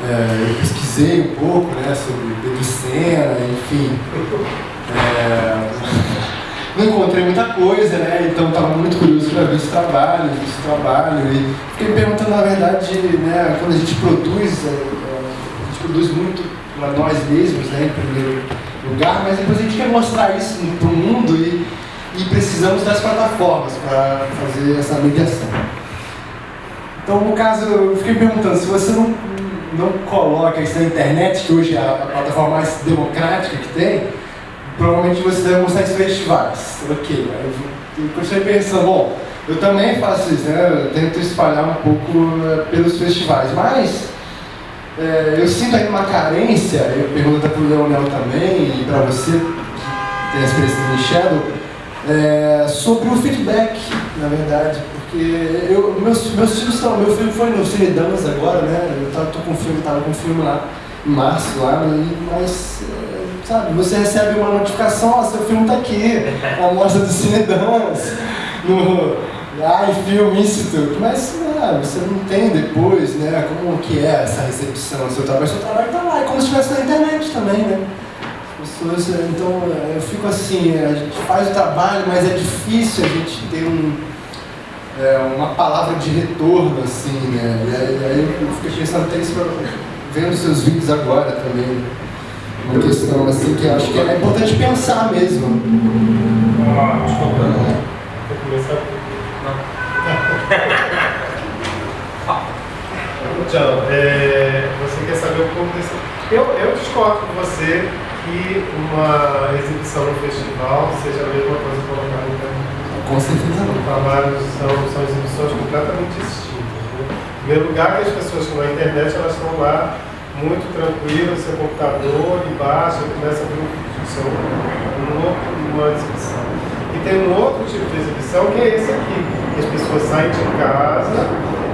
Speaker 8: eu pesquisei um pouco, né, sobre Pedro Sena, enfim. Não encontrei muita coisa, né, então estava muito curioso para ver esse trabalho, e fiquei me perguntando, na verdade, né, quando a gente produz muito para nós mesmos, né, em primeiro lugar, mas depois a gente quer mostrar isso para o mundo e precisamos das plataformas para fazer essa mediação. Então, no caso, eu fiquei perguntando, se você não coloca isso na internet, que hoje é a plataforma mais democrática que tem, provavelmente você deve mostrar isso em festivais. Ok, eu continuei pensando, bom, eu também faço isso, né? Eu tento espalhar um pouco pelos festivais, mas eu sinto aí uma carência, eu pergunto para o Leonel também, e para você, que tem a experiência do Shadow, sobre o feedback, na verdade, porque meus filmes estão, meu filme foi no Cine Damas agora, né? Eu tava com um filme lá em março, lá, mas sabe, você recebe uma notificação, seu filme tá aqui, a mostra do Cine Damas, no Film Institute, mas você não tem depois, né, como que é essa recepção do seu trabalho tá lá, é como se estivesse na internet também, né? Então eu fico assim, a gente faz o trabalho, mas é difícil a gente ter uma palavra de retorno, assim, né? E aí eu fico pensando até isso, vendo seus vídeos agora também, uma questão assim que eu acho que é importante pensar mesmo.
Speaker 3: Desculpa, vou começar. Então, você quer saber um pouco desse... Eu discordo com você que uma exibição no festival seja a mesma coisa colocada no internet.
Speaker 8: Com certeza não.
Speaker 3: Trabalhos são exibições completamente distintas. Né? Em primeiro lugar, que as pessoas que estão na internet, elas estão lá muito tranquilas, no seu computador, e baixa, e começa a ver um vídeo. Isso é uma exibição. E tem um outro tipo de exibição, que é esse aqui, que as pessoas saem de casa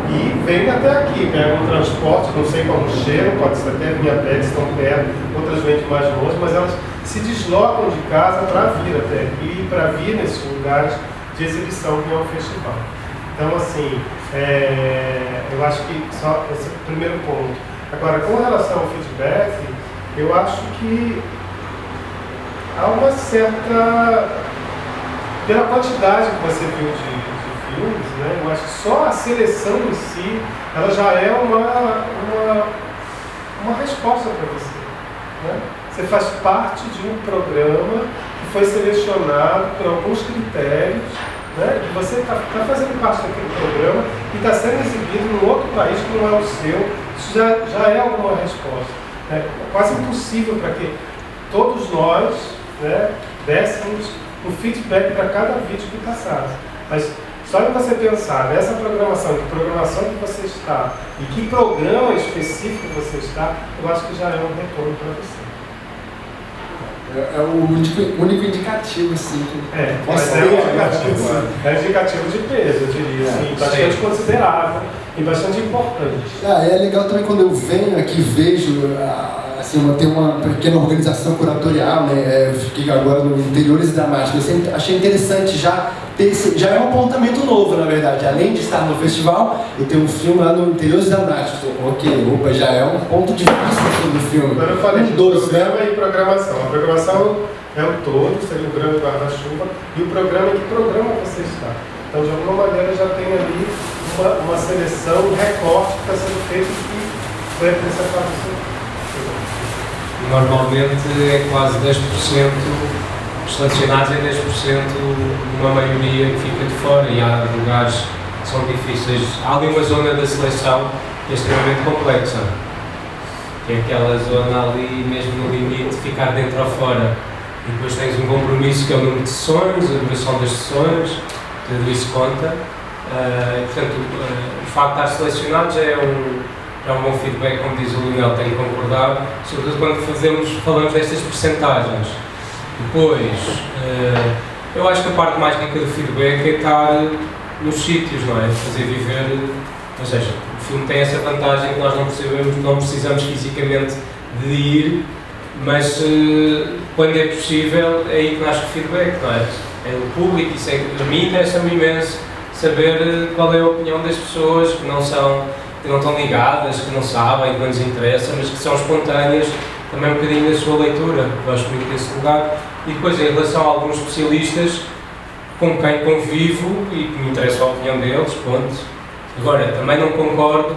Speaker 3: e vêm até aqui, pegam um transporte, não sei como chegam, pode ser até vir a pé, estão perto, outras vêm de mais longe, mas elas se deslocam de casa para vir até aqui, para vir nesses lugares de exibição que é o festival. Então, assim, eu acho que só esse é o primeiro ponto. Agora, com relação ao feedback, eu acho que há uma certa... Pela quantidade que você viu de filmes, né, eu acho que só a seleção em si, ela já é uma resposta para você. Né? Você faz parte de um programa que foi selecionado por alguns critérios, né, e você está fazendo parte daquele programa e está sendo exibido num outro país que não é o seu. Isso já é alguma resposta. É quase impossível para que todos nós, né, dessemos um feedback para cada vídeo que passasse. Mas só em você pensar nessa programação, que programação que você está e que programa específico você está, eu acho que já é um retorno para você.
Speaker 8: É o único indicativo, assim.
Speaker 3: Mas é um indicativo de peso, eu diria, assim, bastante considerável e bastante importante.
Speaker 8: É legal também quando eu venho aqui e vejo, assim, tem uma pequena organização curatorial, né? Eu fiquei agora no Interiores Dramáticos. Eu sempre achei interessante já ter já é um apontamento novo, na verdade. Além de estar no festival, eu tenho um filme lá no Interiores Dramáticos. Ok, já é um ponto de vista sobre o filme.
Speaker 3: Quando eu falei de programa e programação. A programação é o todo, seria o grande guarda-chuva, e o programa em que programa você está. Então, de alguma maneira, já tem ali uma seleção, um recorte que está sendo feito que foi apresentado no seu.
Speaker 4: Normalmente é quase 10%, os selecionados é 10% de uma maioria que fica de fora, e há lugares que são difíceis. Há ali uma zona da seleção que é extremamente complexa, que é aquela zona ali mesmo no limite de ficar dentro ou fora. E depois tens um compromisso que é o número de sessões, a duração das sessões, tudo isso conta. Portanto, o facto de estar selecionado já é é um bom feedback, como diz o Lionel, tem que concordar, sobretudo quando falamos destas percentagens. Depois, eu acho que a parte mais rica do feedback é estar nos sítios, não é? Fazer viver, ou seja, o filme tem essa vantagem que nós não precisamos fisicamente de ir, mas quando é possível é aí que nasce o feedback, não é? É o público, isso é, a mim interessa-me imenso saber qual é a opinião das pessoas que não estão ligadas, que não sabem, que não lhes interessa, mas que são espontâneas também um bocadinho da sua leitura. Gosto muito desse lugar. E depois, em relação a alguns especialistas com quem convivo e que me interessa a opinião deles, ponto. Agora, também não concordo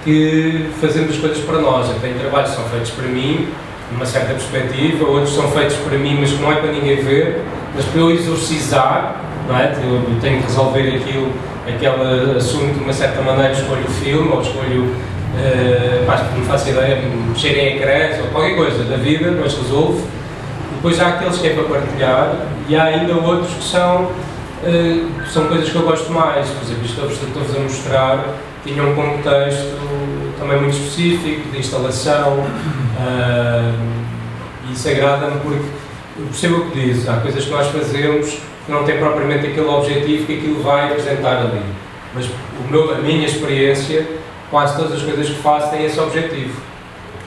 Speaker 4: que fazemos as coisas para nós. Eu tenho trabalhos que são feitos para mim, numa certa perspectiva, outros são feitos para mim, mas que não é para ninguém ver, mas para eu exorcizar, não é? Eu tenho que resolver aquele assunto de uma certa maneira, escolho o filme, ou escolho, não faço ideia, mexer em ecrãs, ou qualquer coisa da vida, mas resolvo. Depois há aqueles que é para partilhar, e há ainda outros que são coisas que eu gosto mais. Por exemplo, isto que estou-vos a mostrar tinha um contexto também muito específico, de instalação, e isso agrada-me porque eu percebo o que diz. Há coisas que nós fazemos que não têm propriamente aquele objetivo que aquilo vai apresentar ali. Mas a minha experiência, quase todas as coisas que faço têm esse objetivo.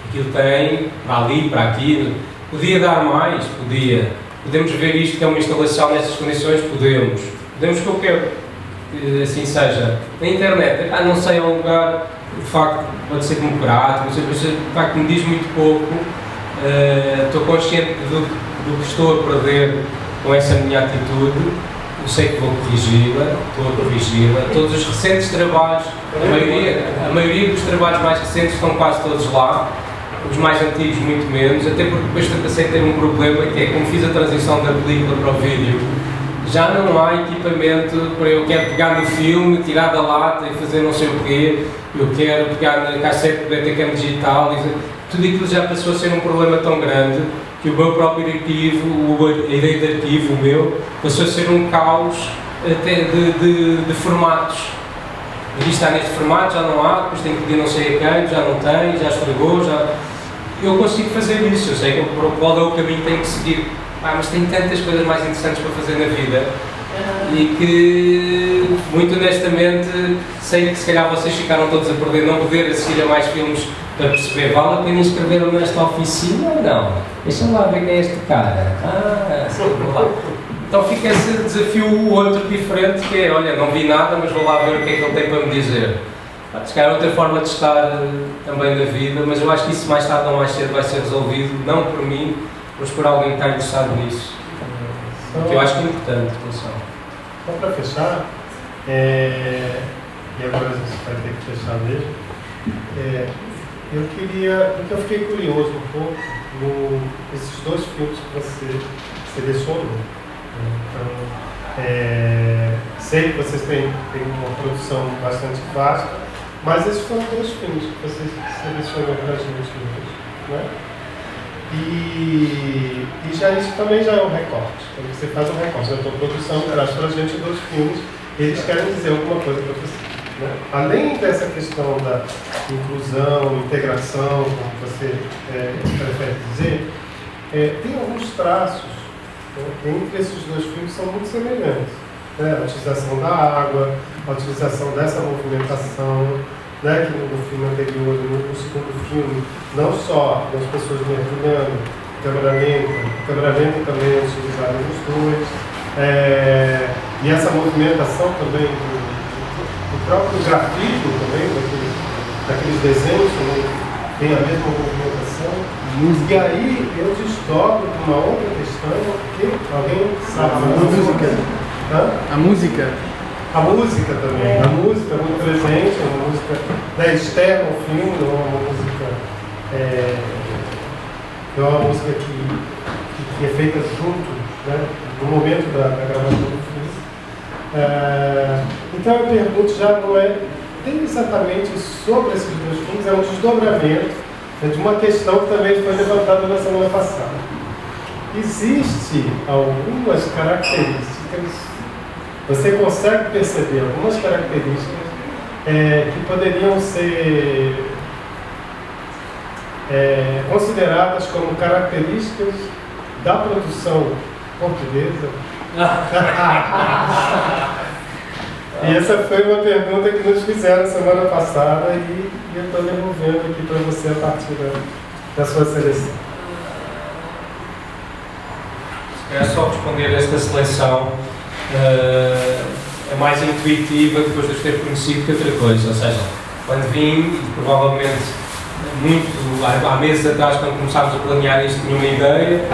Speaker 4: Aquilo tem, para ali, para aqui. Podia dar mais? Podia. Podemos ver isto que é uma instalação nessas condições? Podemos. Podemos que eu quero que assim seja. Na internet, não sei, é um lugar, de facto, pode ser democrático, mas de facto me diz muito pouco. Estou consciente do que estou a perder com essa minha atitude. Eu sei que vou corrigi-la, estou a corrigi-la. Todos os recentes trabalhos, a maioria dos trabalhos mais recentes estão quase todos lá. Os mais antigos muito menos, até porque depois passei a ter um problema que é como fiz a transição da película para o vídeo, já não há equipamento para eu quero pegar no filme, tirar da lata e fazer não sei o quê, eu quero pegar na cassete de Betacam digital, tudo aquilo já passou a ser um problema tão grande que o meu próprio arquivo, a ideia de arquivo, o meu, passou a ser um caos até de formatos. Isto está neste formato, já não há, depois tenho que pedir não sei a quem, já não tem, já estragou, já... Eu consigo fazer isso, eu sei qual é o caminho que tenho que seguir. Mas tenho tantas coisas mais interessantes para fazer na vida e que, muito honestamente, sei que se calhar vocês ficaram todos a perder não poder assistir a mais filmes para perceber, vale a pena inscrever-me nesta oficina ou não? Deixa lá ver quem é este cara. Sim, vou lá. Então fica esse desafio outro diferente que é, olha, não vi nada, mas vou lá ver o que é que ele tem para me dizer. Se calhar outra forma de estar também na vida, mas eu acho que isso mais tarde ou mais cedo vai ser resolvido, não por mim, mas por alguém que está interessado nisso. Que eu acho que é importante, atenção.
Speaker 3: Só para fechar, e agora você vai ter que fechar mesmo, porque eu fiquei curioso um pouco nesses dois filmes que você selecionou. Então, sei que vocês têm uma produção bastante vasta, mas esses foram dois filmes que você selecionou para a gente hoje, né? E já isso também já é um recorte. Quando você faz um recorte da tua produção, traz para a gente dois filmes, eles querem dizer alguma coisa para você, né? Além dessa questão da inclusão, integração, como você prefere dizer, tem alguns traços, né, entre esses dois filmes que são muito semelhantes. A utilização da água, a utilização dessa movimentação, né, que no filme anterior, no segundo filme, não só das pessoas mergulhando, o câmera-lenta também é utilizado nos dois, e essa movimentação também do próprio grafismo também, daqueles desenhos também tem a mesma movimentação. E aí eu desdobro uma outra questão, que alguém sabe
Speaker 6: A música?
Speaker 3: A música também. A música é muito presente, é uma música externa ao filme, não é uma música, não é uma música que é feita junto, né, no momento da gravação do filme. Então eu pergunto já, não é exatamente sobre esses dois filmes, é um desdobramento de uma questão que também foi levantada na semana passada. Existem algumas características, você consegue perceber algumas características que poderiam ser consideradas como características da produção portuguesa? E essa foi uma pergunta que nos fizeram semana passada e eu estou devolvendo aqui para você a partir da sua seleção.
Speaker 4: É só responder a esta seleção. É mais intuitiva depois de os ter conhecido que outra coisa. Ou seja, quando vim, provavelmente há meses atrás, quando começámos a planear isto, tinha uma ideia,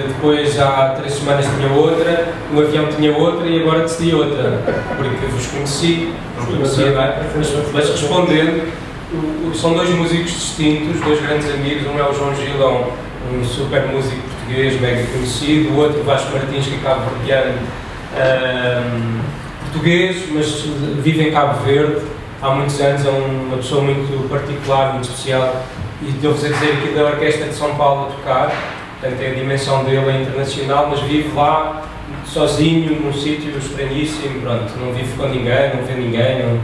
Speaker 4: depois há 3 semanas tinha outra, no avião tinha outra e agora decidi outra, porque vos conheci, não conhecia bem, mas respondendo, são 2 músicos distintos, 2 grandes amigos, um é o João Gilão, um super músico português, mega conhecido, o outro Vasco Martins, que é cabo-verdiano, português, mas vive em Cabo Verde há muitos anos, é uma pessoa muito particular, muito especial, e devo-vos dizer aqui da Orquestra de São Paulo a tocar, portanto a dimensão dele é internacional, mas vive lá sozinho, num sítio estranhíssimo, pronto, não vive com ninguém, não vê ninguém,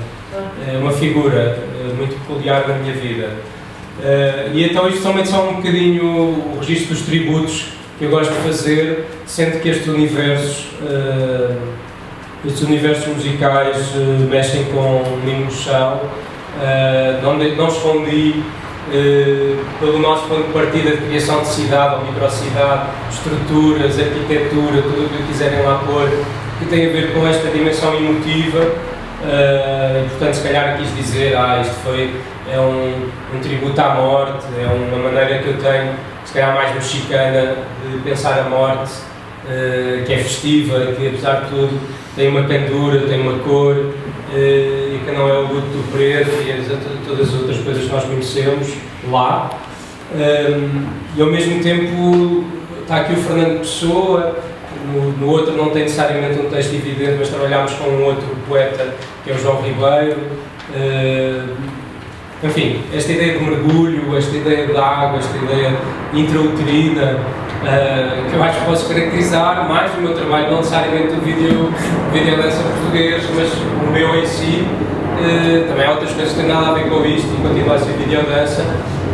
Speaker 4: é uma figura muito peculiar na minha vida. E então isto somente são um bocadinho o registro dos tributos que eu gosto de fazer, sendo que estes universos musicais mexem com o mimo no chão. Não escondi pelo nosso ponto de partida de criação de cidade ou microcidade, estruturas, arquitetura, tudo o que quiserem lá pôr, que tem a ver com esta dimensão emotiva. Portanto, se calhar quis dizer, é um tributo à morte, é uma maneira que eu tenho, se calhar mais mexicana, de pensar a morte, que é festiva, que apesar de tudo tem uma candura, tem uma cor, e que não é o luto do preto e todas as outras coisas que nós conhecemos lá. E ao mesmo tempo está aqui o Fernando Pessoa, no outro não tem necessariamente um texto evidente, mas trabalhámos com um outro poeta que é o João Ribeiro. Enfim, esta ideia de mergulho, esta ideia de água, esta ideia intrauterina, que eu acho que posso caracterizar mais o meu trabalho, não necessariamente o videodança português, mas o meu em si. Também há outras coisas que têm nada a ver com isto e continua a ser videodança,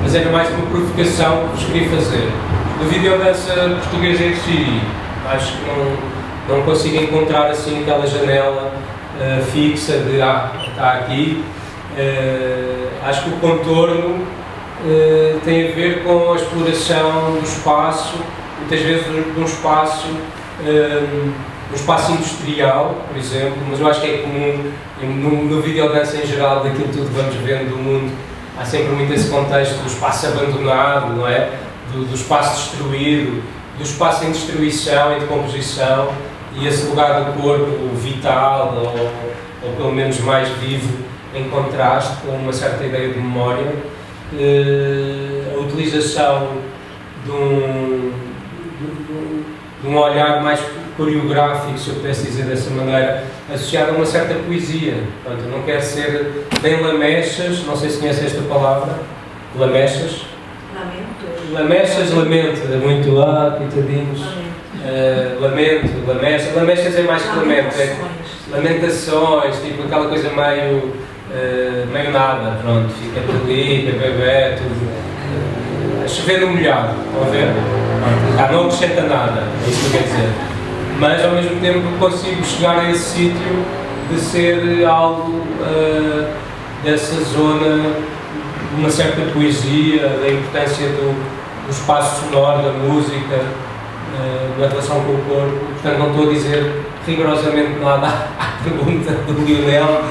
Speaker 4: mas era mais uma provocação que vos queria fazer. Do videodança português em si, acho que não consigo encontrar assim aquela janela fixa de está aqui. Acho que o contorno tem a ver com a exploração do espaço, muitas vezes de um espaço industrial, por exemplo, mas eu acho que é comum no videodança em geral, daquilo tudo que vamos vendo do mundo, há sempre muito esse contexto do espaço abandonado, não é? Do espaço destruído, do espaço em destruição, em decomposição, e esse lugar do corpo vital, ou pelo menos mais vivo, em contraste com uma certa ideia de memória. A utilização de um olhar mais coreográfico, se eu pudesse dizer dessa maneira, associado a uma certa poesia. Portanto, eu não quero ser nem lamechas, não sei se conhece esta palavra, lamechas. Lamechas, lamento, é muito coitadinhos. Lamechas é mais que lamento, é lamentações, tipo aquela coisa meio nada, pronto, fica tudo ali, bebê, tudo. Chovendo molhado, estão a ver? Não acrescenta nada, é isso que eu quero dizer. Mas ao mesmo tempo consigo chegar a esse sítio de ser algo dessa zona, de uma certa poesia, da importância do espaço sonoro, da música, na relação com o corpo. Portanto, não estou a dizer rigorosamente nada à pergunta do Lionel,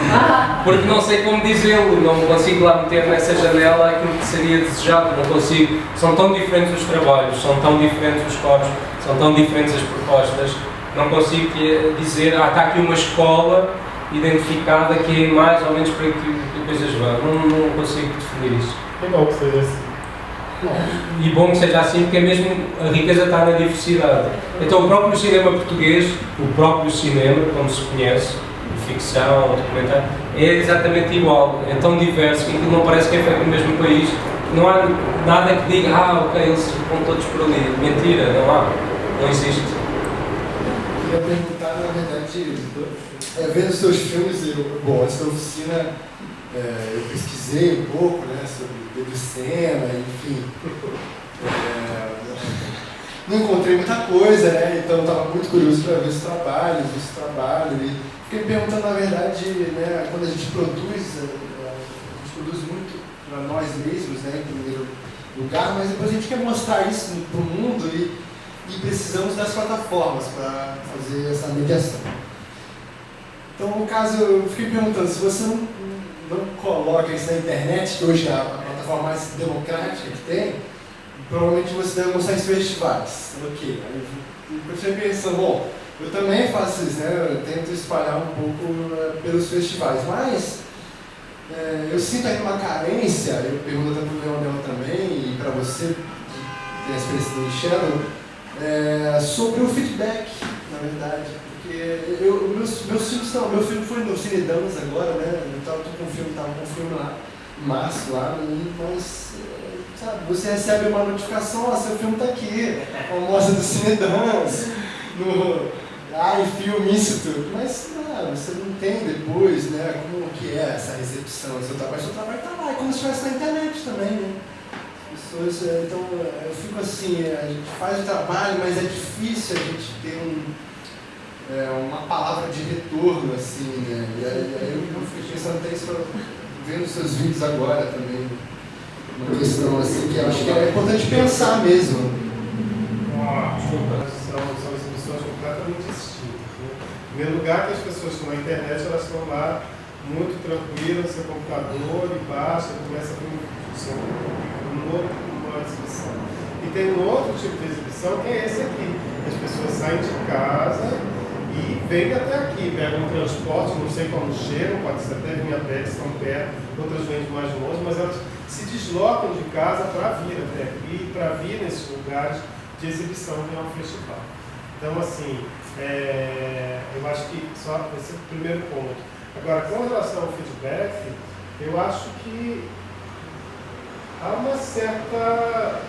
Speaker 4: porque não sei como dizê-lo, não consigo lá meter nessa janela aquilo que seria desejado, não consigo. São tão diferentes os trabalhos, são tão diferentes os coros, são tão diferentes as propostas, não consigo dizer, está aqui uma escola identificada que é mais ou menos para que coisas vão. Não consigo definir isso.
Speaker 3: É bom que seja assim.
Speaker 4: E bom que seja assim, porque é mesmo, a riqueza está na diversidade. Então o próprio cinema português, o próprio cinema, como se conhece, de ficção, documentário, é exatamente igual, é tão diverso que aquilo não parece que é feito no mesmo país. Não há nada que diga, ok, eles vão todos por ali. Mentira, não há, não existe.
Speaker 8: Eu ia perguntar, na verdade, vendo os seus filmes, bom, essa oficina eu pesquisei um pouco, né, sobre Pedro Sena, enfim. Não encontrei muita coisa, né, então estava muito curioso para ver esse trabalho, e fiquei me perguntando, na verdade, né, quando a gente produz muito para nós mesmos, né, em primeiro lugar, mas depois a gente quer mostrar isso para o mundo e precisamos das plataformas para fazer essa mediação. Então, no caso, eu fiquei perguntando, se você não coloca isso na internet, que hoje é a plataforma mais democrática que tem, provavelmente você deve mostrar em festivais. Ok, aí eu continuei pensando, bom, eu também faço isso, né? Eu tento espalhar um pouco pelos festivais, mas eu sinto ainda uma carência, eu pergunto até para o Leonel também, e para você, que tem a experiência do Shadow, sobre o feedback, na verdade. Porque meus filmes não, meu filme foi no Cine Damas agora, né? Eu estava com um filme lá, em março, lá, mas, sabe, você recebe uma notificação, ó, seu filme está aqui, uma mostra do Cine Damas, filme, isso tudo, mas você não tem depois, né, como que é essa recepção do seu trabalho está lá, é como se estivesse na internet também, né? As pessoas, então, eu fico assim, a gente faz o trabalho, mas é difícil a gente ter uma palavra de retorno, assim, né? E aí eu fiquei pensando até isso, vendo os seus vídeos agora também, uma questão assim que eu acho que é importante pensar mesmo.
Speaker 3: São exibições completamente distintas, né? Em primeiro lugar, que as pessoas que estão na internet, elas estão lá muito tranquilas, no seu computador, e baixa, começa a ver uma exibição. E tem um outro tipo de exibição, que é esse aqui. As pessoas saem de casa e vêm até aqui, pegam um transporte, não sei como chegam, pode ser até vir a pé, estão perto, outras vêm de mais longe, mas elas se deslocam de casa para vir até aqui, para vir nesses lugares de exibição que é um festival. Então, assim, eu acho que só esse é o primeiro ponto. Agora, com relação ao feedback, eu acho que há uma certa...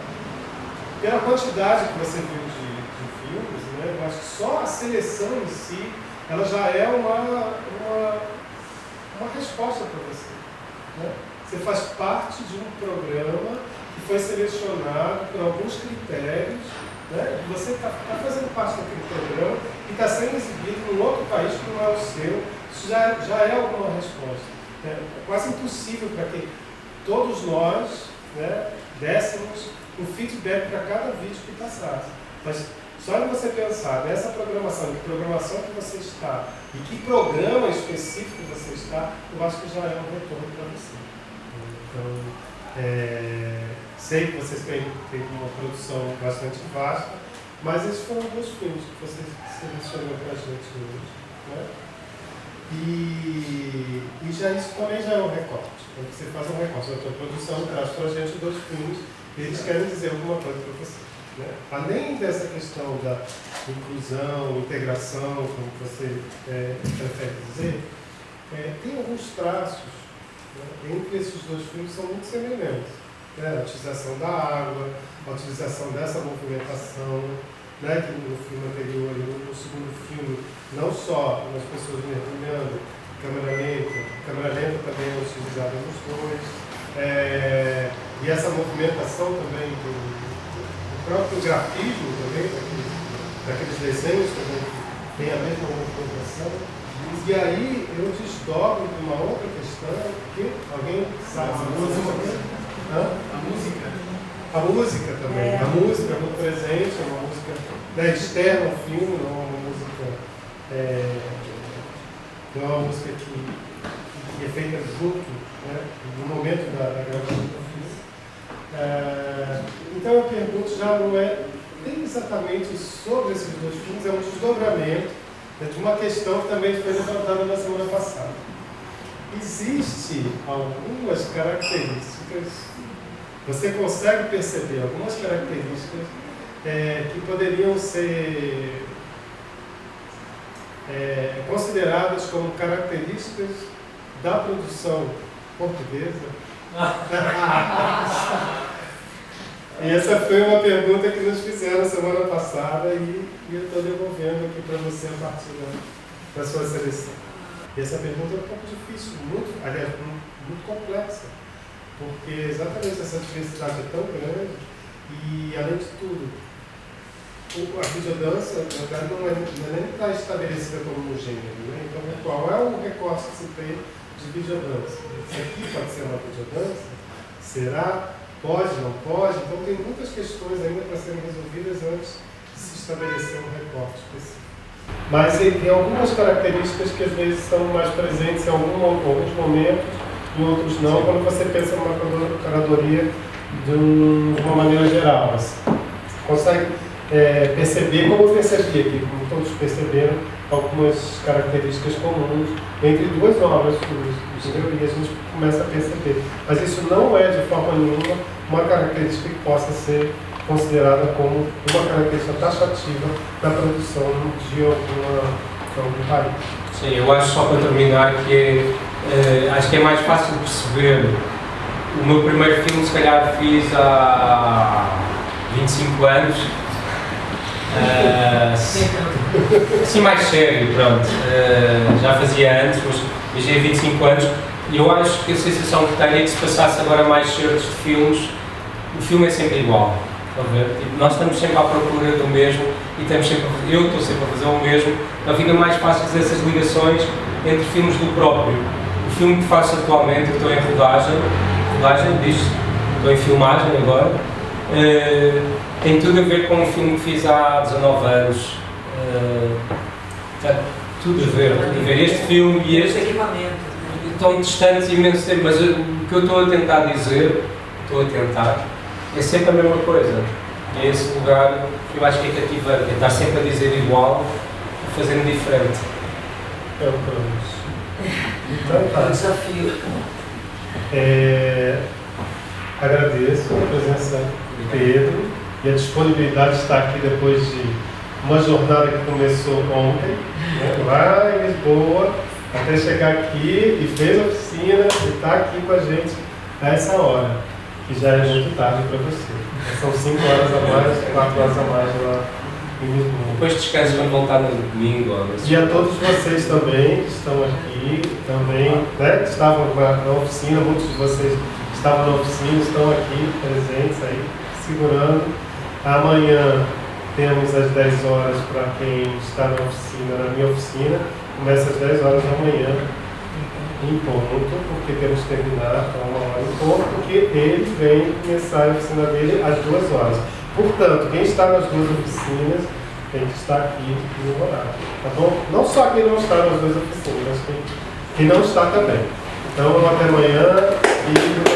Speaker 3: Pela quantidade que você viu de filmes, né, eu acho que só a seleção em si, ela já é uma resposta para você. Né? Você faz parte de um programa que foi selecionado por alguns critérios, né? Você está fazendo parte daquele programa e está sendo exibido num outro país que não é o seu. Isso já é alguma resposta. É quase impossível para que todos nós, né, dessemos um feedback para cada vídeo que passasse. Mas só de você pensar nessa programação, que programação que você está e que programa específico você está, eu acho que já é um retorno para você. Então, sei que vocês têm uma produção bastante vasta, mas esses foram alguns filmes que vocês selecionaram para a gente hoje. Né? E já isso também já é um recorte. Quando você faz um recorte da tua produção, traz para a gente 2 filmes e eles querem dizer alguma coisa para você. Né? Além dessa questão da inclusão, integração, como você prefere dizer, tem alguns traços, né, entre esses 2 filmes que são muito semelhantes. Né? A utilização da água, a utilização dessa movimentação, né, que no filme anterior e no segundo filme, não só as pessoas mergulhando, câmera lenta também é utilizada nos 2, e essa movimentação também do próprio grafismo também, daqueles desenhos também tem a mesma movimentação. E aí eu desdobro de uma outra questão, que alguém sabe a música? A música também. A música é muito presente, é uma música externa ao filme, não é uma música que é feita junto, né, no momento da gravação do filme. Então eu pergunto, já não é nem exatamente sobre esses 2 filmes, é um desdobramento de uma questão que também foi levantada na semana passada. Existem algumas características, você consegue perceber algumas características que poderiam ser consideradas como características da produção portuguesa? E essa foi uma pergunta que nos fizeram semana passada e eu estou devolvendo aqui para você a partir da sua seleção. E essa pergunta é um pouco difícil, aliás, muito complexa, porque exatamente essa diversidade é tão grande e, além de tudo, a videodança, na verdade, não é nem está estabelecida como um gênero, né? Então, qual é o recorte que se tem de videodança? Isso aqui pode ser uma videodança? Será? Pode, não pode? Então, tem muitas questões ainda para serem resolvidas antes de se estabelecer um recorte específico. Mas tem algumas características que às vezes são mais presentes em alguns momentos, em outros não, quando você pensa numa curadoria de uma maneira geral. Você consegue perceber, como eu percebi aqui, como todos perceberam, algumas características comuns entre duas obras do Senhor, e a gente começa a perceber. Mas isso não é, de forma nenhuma, uma característica que possa ser considerada como uma característica taxativa da produção de algum país.
Speaker 4: Sim, eu acho, só para terminar, que acho que é mais fácil perceber. O meu primeiro filme, se calhar, fiz há 25 anos. Assim mais sério, pronto. Já fazia antes, mas já há 25 anos. E eu acho que a sensação que tenho é que se passasse agora mais certos de filmes, o filme é sempre igual. Tipo, nós estamos sempre à procura do mesmo e eu estou sempre a fazer o mesmo. A vida mais fácil fazer essas ligações entre filmes do próprio. O filme que faço atualmente, eu estou em rodagem disto, estou em filmagem agora, tem tudo a ver com um filme que fiz há 19 anos. Tudo a ver. Este filme e este estão distantes imenso tempo, mas o que eu estou a tentar dizer, é sempre a mesma coisa. É esse lugar que eu acho que é cativante, é estar sempre a dizer igual, fazendo diferente.
Speaker 3: É o que então, tá.
Speaker 1: Desafio.
Speaker 3: Agradeço a presença de Pedro e a disponibilidade de estar aqui depois de uma jornada que começou ontem, né, lá em Lisboa, até chegar aqui e fez a oficina e está aqui com a gente a essa hora, que já é muito tarde para você. São 5 horas a mais, 4 horas a mais lá em Lisboa.
Speaker 4: Depois descanso para voltar no domingo.
Speaker 3: E a todos vocês também que estão aqui, também, né, que estavam na oficina, muitos de vocês estavam na oficina, estão aqui presentes aí, segurando. Amanhã temos às 10 horas para quem está na oficina, na minha oficina, começa às 10 horas da manhã, em ponto, porque temos que terminar a 1 hora em ponto, porque ele vem começar a oficina dele às 2 horas. Portanto, quem está nas duas oficinas tem que estar aqui no horário, tá bom? Não só quem não está nas duas oficinas, mas quem não está também. Então, até amanhã e